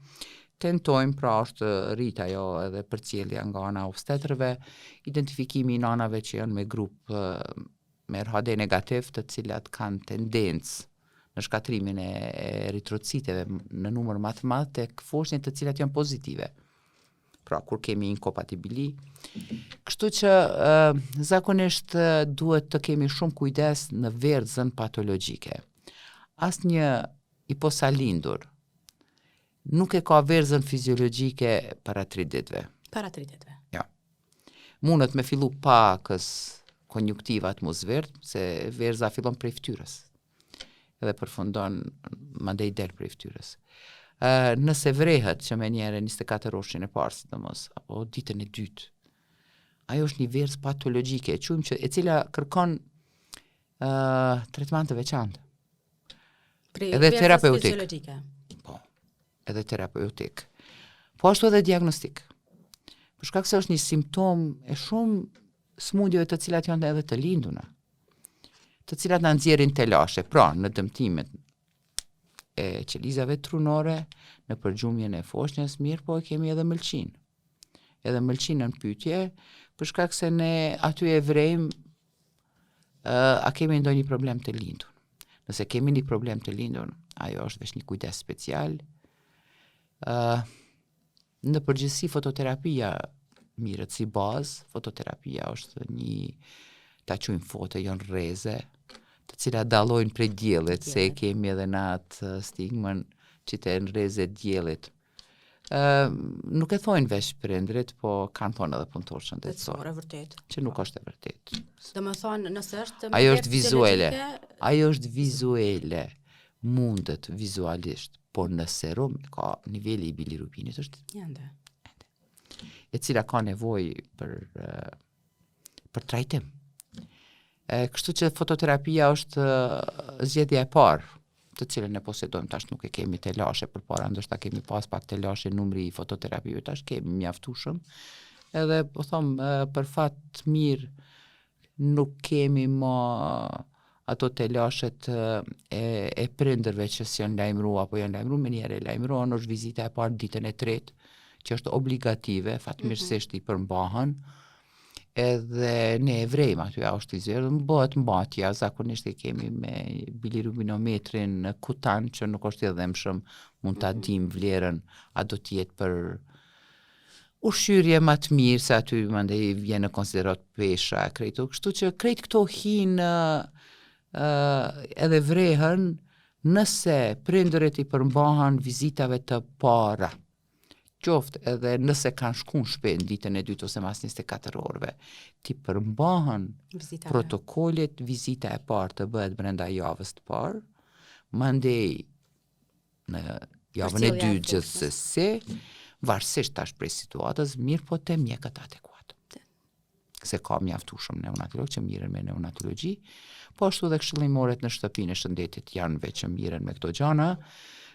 Tentojmë pra është rrit ajo edhe përcjellja nga ana obstetrëve, identifikimi i nanave që janë me grup me RHD negativ, të cilat kanë tendencë në shkatrimin e eritrociteve në numër më të madh tek foshnjët të cilat janë pozitive. Pra, kur kemi inkompatibili. Kështu që zakonisht duhet të kemi shumë kujdes në verdhën patologjike. Asnjë i posalindur nuk e ka verdhën fiziologjike para 3 ditëve. Para 3 ditëve. Ja. Mundet me fillu pakës konjunktivat mu zverdh, se verdha fillon prej fytyrës. Edhe përfundon mandej del prej fytyrës. Nëse vrehet që me njere 24 orëshin e parë, sidomos, apo ditën e dytë, ajo është një verdhë patologjike, e cila kërkon tretman të veçantë. Edhe terapeutik. Po, edhe terapeutik. Po ashtu edhe diagnostik. Për shkak se është një simptom e shumë smundjeve të cilat janë edhe të linduna, të cilat në nxjerrin telashe, pra në dëmtimet e qelizave trunore, në përgjumjen e foshnjës, mirë, po e kemi edhe mëlçin. Edhe mëlçinën pyetje, për shkak se ne aty e vrejmë a kemi ndonjë problem të lindur. Nëse kemi një problem të lindur, ajo është veç një kujdes special. Në përgjithësi fototerapia mirët si bazë, fototerapia është një, ta quajmë foto, janë rreze, të cilat dallojnë prej diellit, se kemi edhe në atë stigmën që të në rrezet diellit. Nuk e thojnë veç prindrit, po kanë thonë edhe punëtorë shëndetësor, që nuk është e vërtet. Domethënë, nëse është ajo është vizuele. Ajo është vizuele, mundet vizualisht, por në serum ka niveli i bilirubinit është e cila ka nevojë për trajtim. Kështu që fototerapia është zgjedhja e parë, të cilën ne posedojmë, tash nuk e kemi telashe përpara, ndoshta kemi pas pak telashe numri i fototerapive, tash kemi mjaftueshëm. Edhe po them për fat mirë nuk kemi më ato telashet e prindërve që s'janë lajmëruar apo janë lajmëruar, me njerë e lajmëruan, është vizita e parë ditën e tretë, që është obligative, fatmirësisht i përmbahen, edhe ne e vrejmë aty, është i zërë, bëhet mbatja, zakonisht e kemi me bilirubinometrin kutan, që nuk është i dhemshëm, mund ta dim vlerën, a do t'jetë për ushqyrje më të mirë, se aty mandej vjen në konsiderat pesha, krejtu, kështu që krejt këto hinë edhe vrehen nëse prindërit i përmbahen vizitave të para, qoftë edhe nëse kanë shku në shpenë ditën e dytë ose mas 24 orëve, ti përmbahen protokollit, vizita e parë të bëhet brenda javës të parë, mandej në javën e dytë gjithsesi, varësisht tash prej situatës, mirë po të mjekët adekuat. Se ka mjaftueshëm neonatolog që mirën me neonatologji, po ashtu dhe këshillimoret në shtëpinë e shëndetit janë veç që mirën me këto gjana.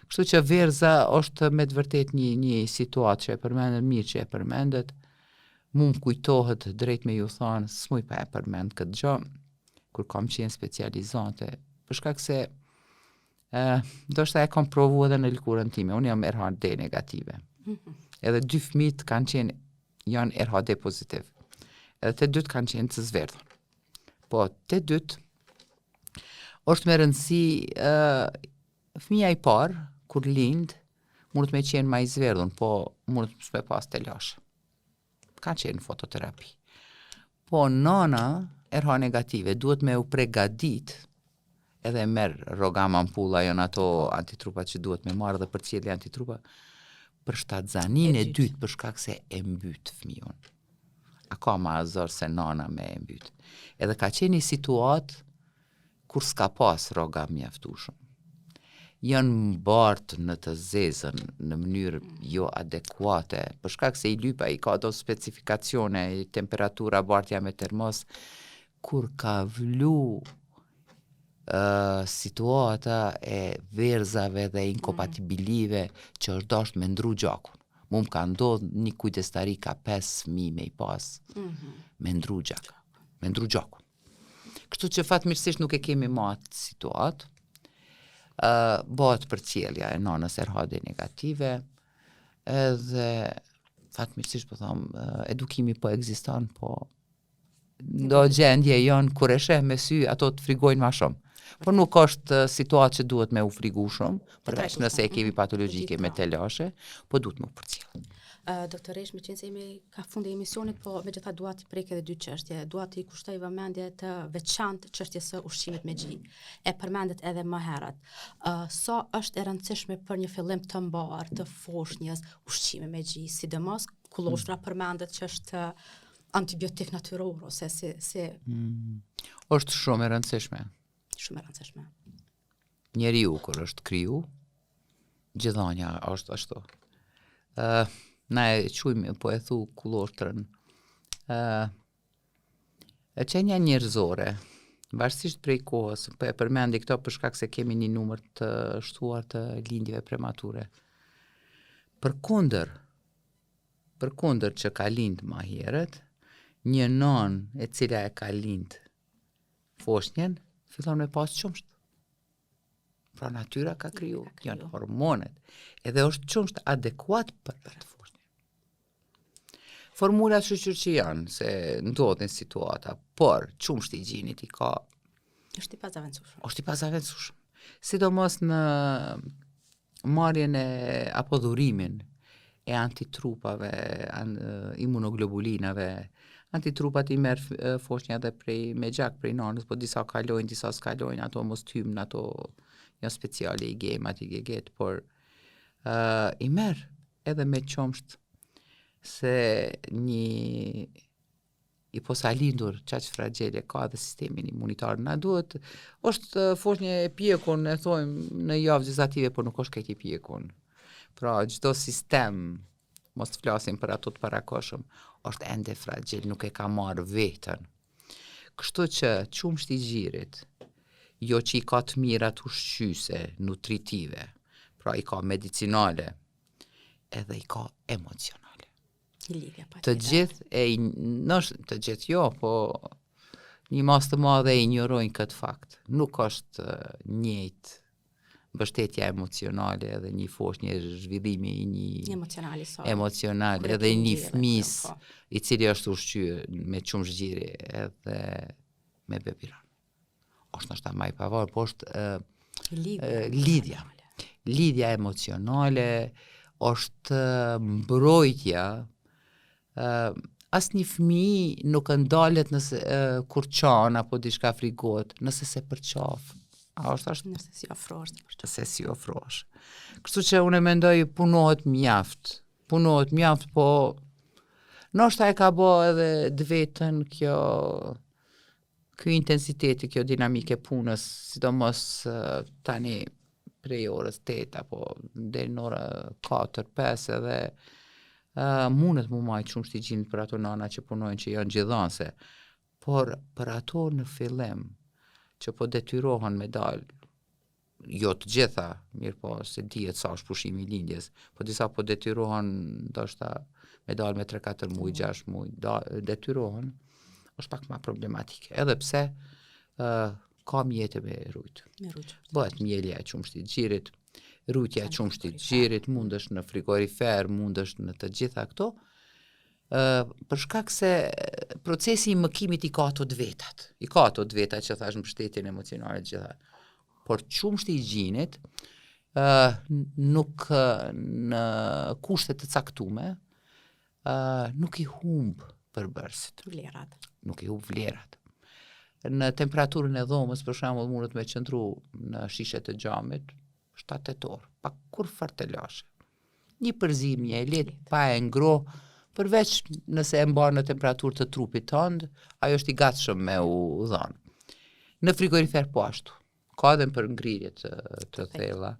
Kështu që verza është me të vërtet një situatë që e përmendet, mirë që e përmendet, mund kujtohet drejt me ju thonë, s'muj pa e përmend këtë gjë, kur kam qenë specializante, për shkak se ndoshta e kam provu edhe në lëkurën time, unë jam RHD negative. Edhe 2 fëmijët janë RHD pozitiv. Edhe të dytë kanë qenë të zverdhur. Po, të dytë është me rëndësi fëmija i parë, kur lind, mund me qenë ma i zverdhun, po mund me pas telashe. Ka qenë fototerapi. Po nana, RH negative, duhet me u pregadit, edhe merë rogam ampulla, janë ato antitrupa që duhet me marrë dhe për cilë antitrupa, për shtatzanin e dytë, për shkak se e mbyt fëmijën. A ka ma azor se nana me e mbyt. Edhe ka qenë një situatë kur s'ka pas rogam mjaftueshëm. Janë mbartë në të zezën në mënyrë jo adekuate, për shkak se i lypa i ka do specifikacione, temperatura, bartja me termos, kur ka vlu situata e verzave dhe inkompatibilive që është dashur me ndru gjakun. Mu më ka ndodhë një kujdestari ka 5 fëmijë me i pas me ndru gjakun. Kështu që fatmirësisht nuk e kemi ma atë situatë. Bëhet përcjellja e nanës erhade negative, edhe fatmirësisht po thom, edukimi po ekziston, po do gjendje janë kur e sheh me sy ato të frigojnë ma shumë. Por nuk është situatë që duhet me u frigu shumë, përveç nëse e kemi patologjike me telashe, po duhet me u përcjell. Doktoresh, me qenë se jemi ka fundi emisionit, po me gjitha dua t'i prek edhe 2 çështje. Dua t'i kushtoj vëmendje të veçantë çështjes së ushqimit me gji. E përmendet edhe më herët. Sa është e rëndësishme për një fillim të mbar të foshnjës ushqimi me gji, sidomos kulloshtra përmendet që është antibiotik natyror ose si Është shumë e rëndësishme. Shumë e rëndësishme. Njeriu kur është kriju, gjithanja është ashtu. Na e quajmë, po e thu kullortrën, e qenja njerëzore, varësisht prej kohës, po e përmendi këto për shkak se kemi një numër të shtuar të lindjeve premature. Përkundër që ka lind ma herët, një non e cila e ka lind foshnjen, fillon me pas qumsht. Pra natyra ka kriju, janë hormonet, edhe është qumsht adekuat për të foshnjen. Formulat shoqër që janë, se ndodhin situata, por qumshti i gjinit i ka... është i pazavencushëm. Sidomos në marrjen apo dhurimin e antitrupave, imunoglobulinave, antitrupat i merë foshnja dhe me gjak prej nanës, po disa kalojnë, disa s'kalojnë, ato mos tymë, ato janë speciale i gemat, i geget, por i merë edhe me qumsht se një i posalindur qaq fragile ka dhe sistemin imunitar. Na duhet, është foshnje e pjekun, e thojmë në javë gjizative, por nuk është këtë i pjekun. Pra, çdo sistem, mos të flasim për ato të parakoshëm, është ende fragil, nuk e ka marrë vetën. Kështu që qumshti i gjirit, jo që i ka të mirat ushqyse, nutritive, pra i ka medicinale, edhe i ka emocionale. Të gjithë jo, po një mas të madhe e ignorojnë këtë fakt. Nuk është njëjtë mbështetja emocionale edhe një foshnjë zhvillimi i një emocional edhe një fëmis i cili është ushqyer me qumsht gjiri edhe me bebiran. Është nështë ma i pavarur, po është lidhja emocionale, është mbrojtja. Asnjë fëmijë nuk ndalet nëse kur çan apo diçka frigohet, nëse se përqaf. Nëse si ofrosh. Kështu që unë mendoj punohet mjaft, po ndoshta e ka bë edhe vetën ky intensiteti, kjo dinamike punës, sidomos tani prej orës 8 apo deri në orën 4-5 edhe mundet mu majtë qumshti i gjinit për ato nana që punojnë që janë gjithanse, por për ato në fillim që po detyrohen me dalë, jo të gjitha, mirë po se dihet sa është pushimi i lindjes, po disa po detyrohen ndoshta me dalë me 3-4 muaj, 6 muaj, detyrohen, është pak ma problematike. Edhe pse ka mjete me rujtë. Bëhet mjelja e qumshtit gjirit, rujtja e qumshtit gjirit, mundesh në frigorifer, mundesh në të gjitha këto, për shkak se procesi i mëkimit i ka ato të vetat që thash mbështetjen emocionale gjitha. Por qumshti i gjinit nuk në kushte të caktume nuk i humb përbërësit. Nuk i humb vlerat. Në temperaturën e dhomës, për shembull, mundet me qëndru në shishe të xhamit 7-8 orë, pa kur fart të lashe. Një përzimje e lehtë, pa e ngrohtë, përveç nëse e mbar në temperaturë të trupit tënd, ajo është i gatshëm me u dhënë. Në frigorifer po ashtu. Ka edhe për ngrirje të thella.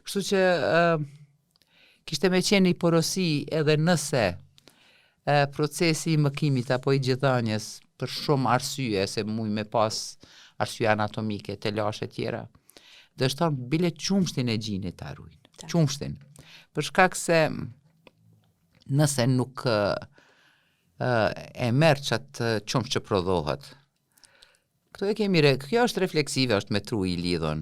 Kështu që kishte me qenë një porosi edhe nëse procesi i mëkimit apo i gjithanjes për shumë arsye se muj me pas arsye anatomike, të lashe tjera. Dhe është thonë, bile qumshtin e gjinit të arrujnë. Qumshtin. Për shkak se nëse nuk e merr çatë qumsh që prodhohet. Këto e kemi kjo është refleksive, është me tru i lidhën.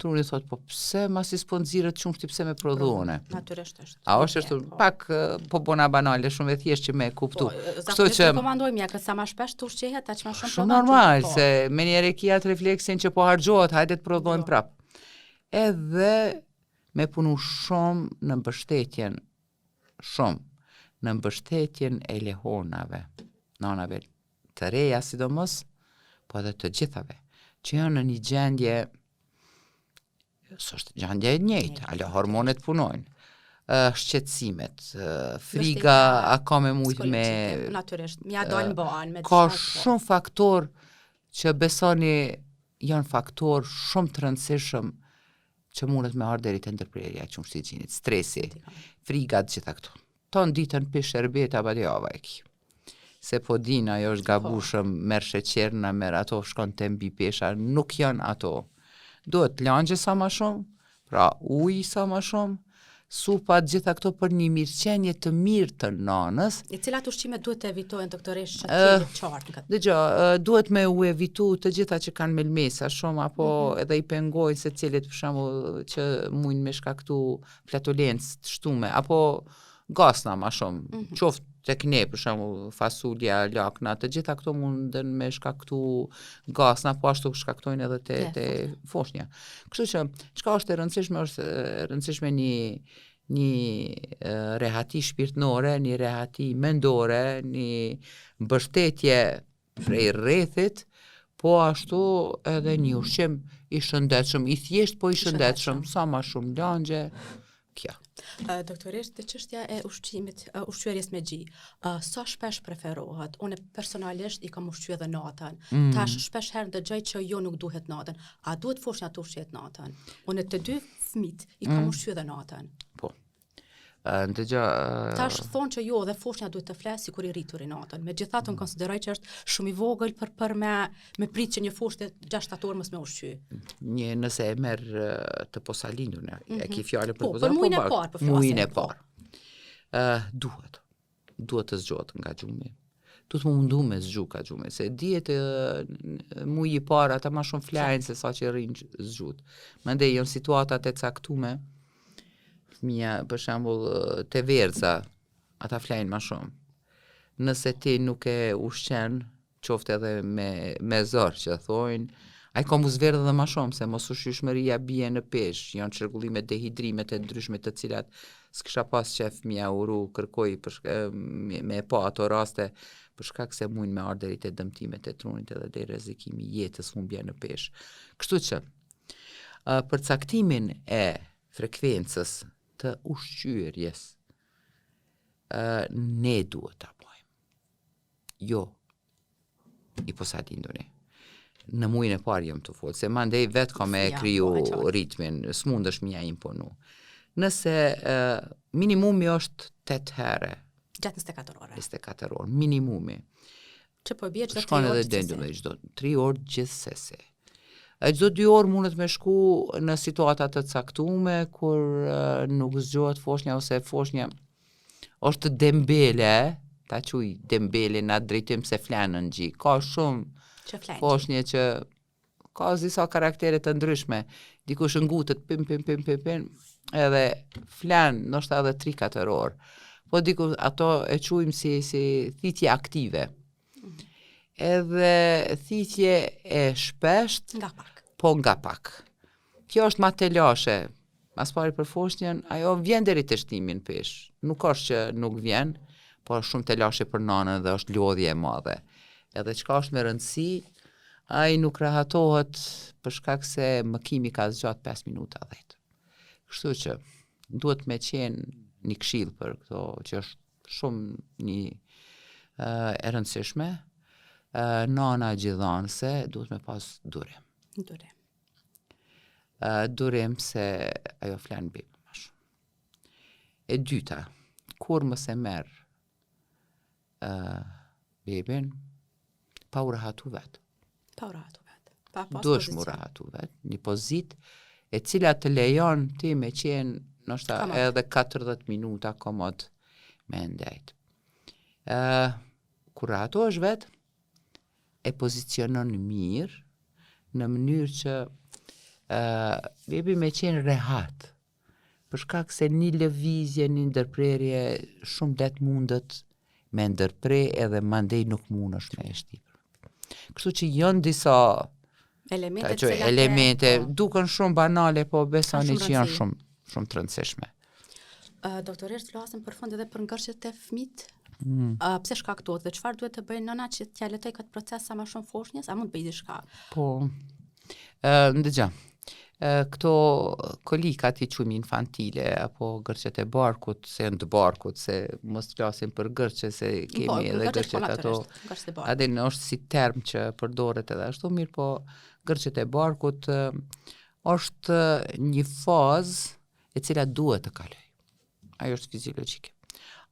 Truni thot, po pse masi s'po nxirret qumshti, pse me prodhone? Natyrisht është. A është pak po bona banale, shumë e thjeshtë që me kuptu. Kështu që rekomandoj mjekët sa më shpesh të ushqehet, aq më shumë. Shumë normal, se me njerë kia të refleksin që po harxhohet, hajde të prodhojnë prap. Edhe me punu shumë në mbështetjen e lehonave, nanave të reja sidomos, po edhe të gjithave, që janë në një gjendje, s'është gjendje e njëjtë, ale hormonet punojnë, shqetësimet, friga, a ka me mujtë me... Natyrisht, mja dojnë banë. Ka shumë faktor që besoni janë faktor shumë të rëndësishëm që mundet me ardhë deri te ndërprerja e qumshtit të gjinit, stresi, friga, gjitha këto. Ton ditën pish sherbet apo java e ki. Se po din ajo është gabushëm, merr sheqerna, merr ato, shkon te mbi pesha, nuk janë ato. Duhet langje sa më shumë, pra ujë sa më shumë, supa, gjitha këto për një mirëqenie të mirë të nanës. E cilat ushqime duhet të evitohen doktoresh që të qartë këtë? Dëgjoj, duhet me u evitu të gjitha që kanë melmesa shumë, apo edhe i pengojnë se cilit për shembull që mujnë me shkaktu flatulencë të shtume, apo gasna ma shumë, qoftë tek ne për shembull fasulja, lakna, të gjitha këto munden me shkaktu gasna, po ashtu shkaktojnë edhe te foshnja. Kështu që çka është e rëndësishme, është e rëndësishme një rehati shpirtnore, një rehati mendore, një mbështetje prej rrethit, po ashtu edhe një ushqim i shëndetshëm, i thjesht po i shëndetshëm, sa më shumë langje, kjo. Doktorisht, të çështja e ushqimit, ushqyerjes me gji, sa shpesh preferohet? Unë personalisht i kam ushqyer edhe natën. Tash shpesh herë dëgjoj që jo nuk duhet natën. A duhet foshnja të ushqehet natën? Unë të dy fëmijët i kam ushqyer edhe natën. Po. Tash thonë që jo, dhe foshnja duhet të flasë sikur i rrituri natën. Megjithatë unë konsideroj që është shumë i vogël për me prit që një foshte 6 orë mos me ushqy. Nëse e merr të posalindun, e ki fjalën për për muajin e parë, po muajin e parë. Duhet të zgjohet nga gjumi. Duhet më mundu me zgju ka gjume, se dihet muaji i parë ata më shumë flajnë se sa që rrinë zgjut. Mandej janë situatat e caktume. Fëmia për shembull te verza, ata flajnë më shumë. Nëse ti nuk e ushqen, qoftë edhe me zor që thojnë, ai ka mos verdhë edhe më shumë, se mos ushqyeshmëria bie në peshë, janë çrregullime dehidrimet e ndryshme të cilat s'kisha pas qef fëmia uru kërkoj me pa ato raste për shkak se mujnë me ardhë deri te dëmtimet e trunit edhe deri rrezikimi i jetës humbje në peshë. Kështu që për caktimin e frekuencës të ushqyerjes ne duhet ta bëjmë. Jo i posadindoni. Në muajin e parë jam të folë, se mandej vetë ka me kriju ritmin, s'mundesh mja imponu. Nëse minimumi është 8 herë. Gjatë 24 orë. 24 orë, minimumi. Që po bie çdo 3 orë. Shkon edhe dendum çdo 3 orë gjithsesi. Çdo 2 orë mundet me shku në situata të caktume kur nuk zgjohet foshnja ose foshnja është dembele, ta quj dembele në atë drejtim se flanën gji. Ka shumë foshnje që ka disa karaktere të ndryshme. Dikush ngutet pim, edhe flan ndoshta edhe 3-4 orë. Po diku ato e quajmë si thithje aktive. Edhe thithje e shpesht, nga pak. Kjo është ma telashe. Mas pari për foshnjën, ajo vjen deri te shtimi në peshë. Nuk është që nuk vjen, po është shumë telashe për nanën dhe është lodhje e madhe. Edhe çka është me rëndësi, ai nuk rahatohet për shkak se mëkimi ka zgjat 5 minuta 10. Kështu që duhet me qenë një këshill për këto që është shumë një e rëndësishme. Nana gjithanse duhet me pas durim. Durim se ajo flan bebe më shumë. E dyta, kur mos e merr beben, pa u rahatu vetë. Pa pas duhesh pozicion. mu rahatu vetë, një pozit e cila të lejon ti me qenë nështë Komod. edhe 40 minuta komod me ndajt. Kur rahatohesh vetë, e pozicionon mirë, në mënyrë që jepi me qenë rehat. Për shkak se një lëvizje, një ndërprerje shumë det mundet me ndërpre edhe mandej nuk mundesh me e shtypur. Kështu që janë disa elemente duken shumë banale, po besoni që janë shumë të rëndësishme. Doktoresh, flasim për fund edhe për ngërçet e fëmijët. Pse shkaktohet dhe çfarë duhet të bëjnë nëna që t'ja letoj këtë proces sa më shumë foshnjës? A mund të bëj diçka? Po, ndëgja, këto kolikat i quajmë infantile apo gërçet e barkut, se në të barkut, se mos flasim për gërçe se kemi edhe gërçet ato. Adhe është si term që përdoret edhe ashtu mirë, po gërçet e barkut është një fazë e cila duhet të kaloj. Ajo është fiziologjike.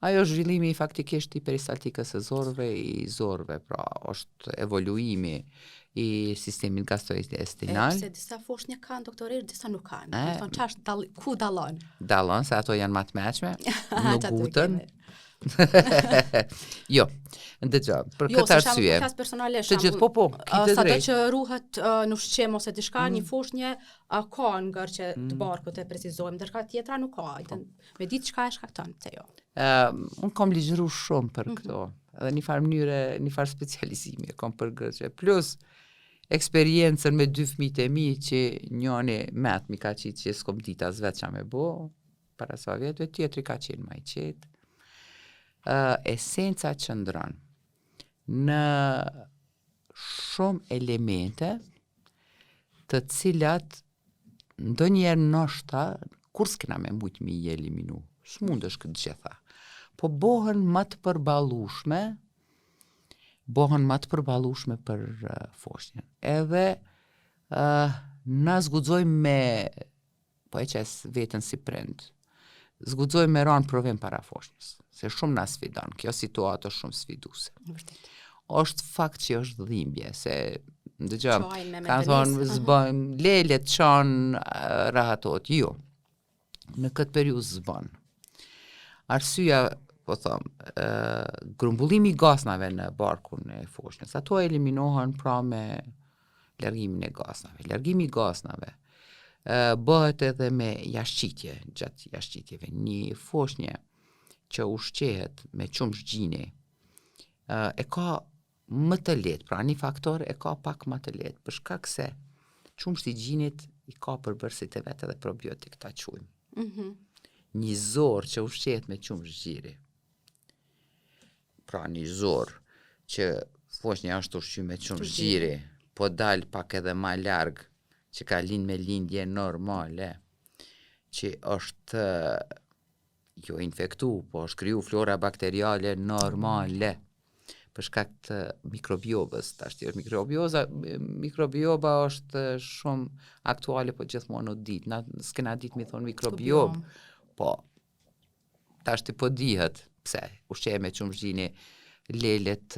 Ajo është zhvillimi faktikisht i peristaltikës së zorëve, i zorëve, pra është evoluimi i sistemit gastrointestinal. Se disa foshnjë kanë doktoresh, disa nuk kanë. Ku dallon? Dallon se ato janë më të mëshme, nuk guten. Jo, ndëgjo, për këtë arsye. Jo, se personalisht. Të gjithë po, sado që ruhet në ushqim ose diçka, një foshnjë ka ngërçe të barkut e precizojmë, ndërka tjetra nuk ka. Me ditë çka e shkakton, pse jo. Unë kam ligjëru shumë për këto, edhe një farë mënyre, një farë specializimi kam për gërçe, plus eksperiencën me 2 fëmijët e mi që njëri mi ka qitë që s'kom ditë as vetë qa me bo, para sa vjetëve, tjetri ka qenë ma i qetë. Esenca qëndron në shumë elemente të cilat ndonjëherë ndoshta kur s'kena me mujt me i eliminu, s'mundesh këtë gjitha, po bëhen më të përballueshme, për foshnjën. Edhe na zguxojmë me, po e qes vetën si prind, zguxojmë me ranë provim para foshnjës, se shumë na sfidon, kjo situatë është shumë sfiduese. Është fakt që është dhimbje, se ndëgjoj, kanë thonë zbojmë lelet qanë rahatot, jo. Në këtë periudhë zbon. Arsyeja, po thom, grumbullimi i gasnave në barkun e foshnjës, ato eliminohen pra me largimin e gasnave. Largimi i gasnave bëhet edhe me jashqitje, gjatë jashqitjeve. Një foshnje që ushqehet me qumsh gjini e ka më të lehtë, pra një faktor e ka pak më të lehtë, për shkak se qumshti i gjinit i ka përbërësit e vetë edhe probiotik, ta quajmë. Një zorë që ushqehet me qumsh gjiri, pra një zorë që foshnja është ushqy me qumsh gjiri, po dal pak edhe ma larg, që ka lind me lindje normale, që është jo infektu, po është kriju flora bakteriale normale, për shkak të mikrobiobës. Tashti është mikrobioba është shumë aktuale, po gjithmonë u ditë. Na s'kena ditë mi thonë mikrobiob, po tashti po dihet pse ushqehet me qumsh gjini, lelet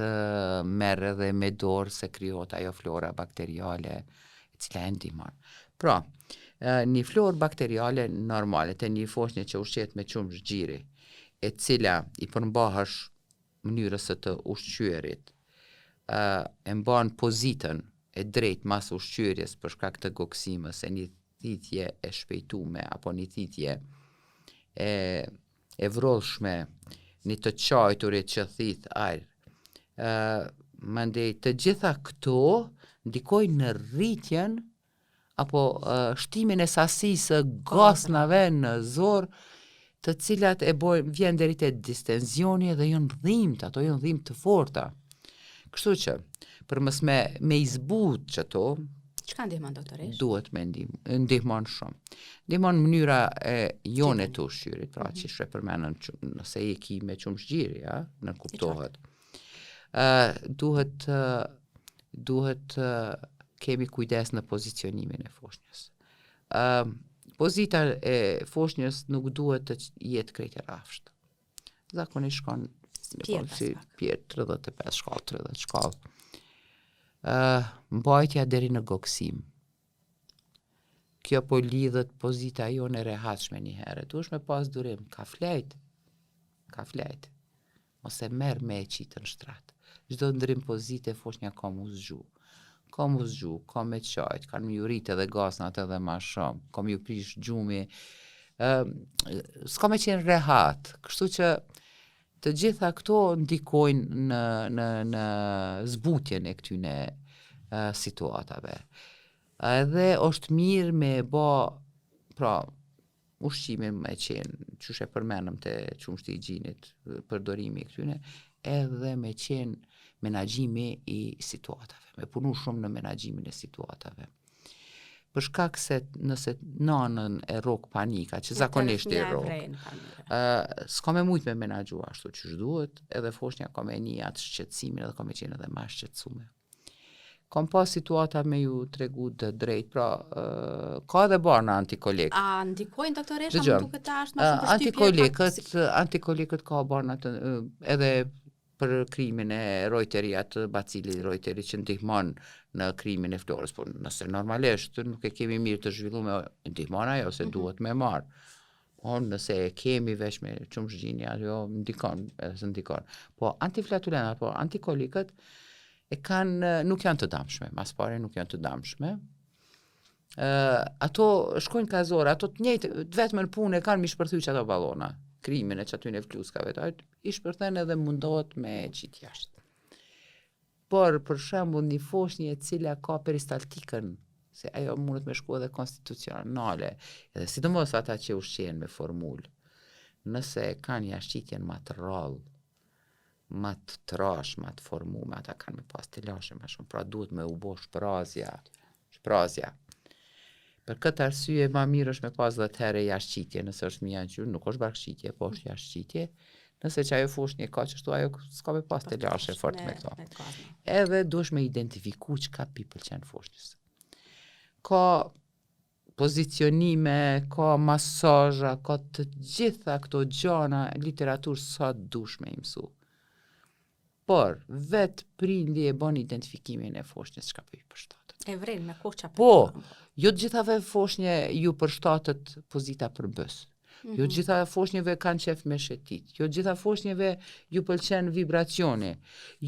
merr edhe me dorë se krijohet ajo flora bakteriale e cila e ndihmon. Pra, një florë bakteriale normale të një foshnje që ushqehet me qumsh gjiri, e cila i përmbahesh mënyrës së të ushqyerit, e mban pozitën e drejt mas ushqyerjes për shkak të goksimës, e një thithje e shpejtume, apo një thithje e vrodhshme, një të qajturit që thith ajr. Mandej të gjitha këto ndikojnë në rritjen apo shtimin e sasisë gasnave në zor, të cilat vjen deri te distensioni dhe janë dhimbt, ato janë dhimbt të forta. Kështu që për mos me izbut çato, çka ndihmon doktoresh? Duhet me ndihmon shumë. Ndihmon mënyra e jone të ushqyerit, pra që shre përmenën nëse i ki me qumsh gjiri, në kuptohet. Duhet kemi kujdes në pozicionimin e foshnjës. Pozita e foshnjës nuk duhet të jetë krejt e rafsht. Zakonisht shkon si pjetë 35 shkallë, 30 shkallë. mbajtja deri në goksim. Kjo po lidhet pozita jone e rehatshme një herë. Duhesh me pas durim, ka flejt. Ose merr me e qitë në shtrat. Çdo ndrim pozite foshnja ka mu zgju, ka me qajt, kanë më jurit edhe gasnat edhe ma shumë, ka më ju prish gjumi, s'ka me qenë rehat, kështu që të gjitha këto ndikojnë në zbutjen e këtyne situatave. Edhe është mirë me pra, ushqimin me qenë, qyshe përmenëm të qumshti i gjinit, përdorimi i këtyne, edhe me qenë menaxhimi i situatave, me punu shumë në menaxhimin e situatave. Për shkak se nëse nanën e rok panika, që zakonisht e rok, s'ka me mujt me menaxhu ashtu që duhet, edhe foshnja ka me një atë shqetësimin edhe ka me qenë edhe ma shqetësume. Kam pas situata me ju tregu të drejt, pra ka edhe barna antikolik. A ndikojnë doktoresha më duket është më shumë përshtypje? Antikolikët ka barna edhe për krimin e Reuterit, bacili Reuteri që ndihmon në krimin e Florës, por nëse normalisht nuk e kemi mirë të zhvilluar, ndihmon ajo se duhet me marr. Po nëse e kemi veç me qumshgjini, ajo ndikon. Po antiflatulenta, po antikolikët nuk janë të damshme, mas pare nuk janë të damshme. Ato shkojnë kazore, ato të njëjtë, vetëm në punë e kanë mi shpërthy që ato ballona, krimin e që aty në fluskave, i shpërthen edhe mundohet me qitë jashtë. Por, për shembull, një foshnjë e cila ka peristaltikën, se ajo mundet me shku edhe konstitucionale, edhe sidomos ata që ushqen me formulë, nëse kanë jashtëqitjen ma të rrallë, ma të trash, ma të formume, ata kanë me pas të lashe ma shumë, pra duhet me u bo shprazja. Për këtë arsye, ma mirë është me pas 10 herë jashtëqitje, nëse është mi janë qyrë, nuk është barkëshqitje, po është jashtëqitje, nëse që ajo foshnjë ka qështu, ajo s'ka me pas të lashe fort me këto. Edhe duhesh me identifiku që ka pi pëlqen foshnjës. Ka pozicionime, ka masazha, ka të gjitha këto gjana, literaturë sa dush me imsu. Por, vetë prindi e bon identifikimin e foshnjës që ka për i përshtatët. E vrenë me kohë që Po, jo të gjithave foshnje ju përshtatët pozita për bës. Jo të gjitha foshnjeve kanë qef me shetit. Jo të gjitha foshnjeve ju pëlqen vibracioni.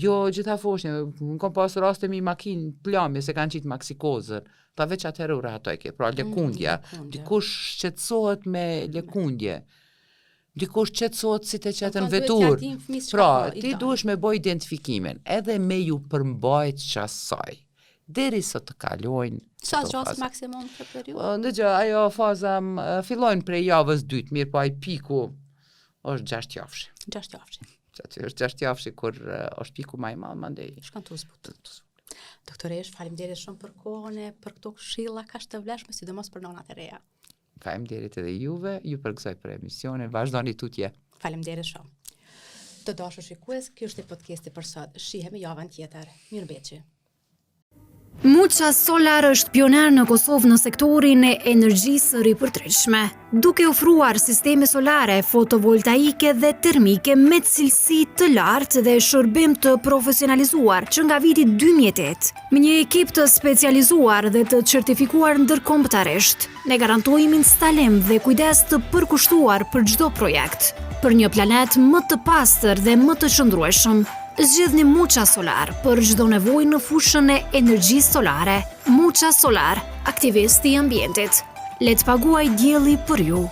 Jo të gjitha foshnjeve, në kom pas raste mi makinë plamje se kanë qitë maksikozër. Ta veç atëherë u rahatojke. Pra, lëkundja. Dikush shqetësohet me lëkundje. Dikush qetësohet si të qetën vetur. Pra, ti duhesh me boj identifikimin, edhe me ju përmbajt qasaj, deri së të kalojnë. Sa gjatë maksimum këtë periudhë? Ndëgjë, ajo faza fillojnë prej javës 2, mirë po ai piku është 6 javësh. 6 javësh. Që është 6 javësh kur është piku më i madh mandej. Shkon të zbut. Doktoresh, faleminderit shumë për kohën e për këto këshilla kaq të vlefshme, sidomos për nonat e reja. Faleminderit edhe juve, ju përgëzoj për emisionin, vazhdoni tutje. Faleminderit shumë. Të dashur shikues, ky është podcasti për sot. Shihemi javën tjetër. Mirëmbëjtje. Muça Solar është pioner në Kosovë në sektorin e energjisë ripërtritshme, duke ofruar sisteme solare, fotovoltaike dhe termike me cilësi të lartë dhe shërbim të profesionalizuar që nga viti 2008. Me një ekip të specializuar dhe të certifikuar ndërkombëtarisht, ne garantojmë instalim dhe kujdes të përkushtuar për çdo projekt, për një planet më të pastër dhe më të qëndrueshëm. Zgjidhni Muça Solar për çdo nevojë në fushën e energjisë solare. Muça Solar, aktivisti i ambientit. Le të paguaj dielli për ju.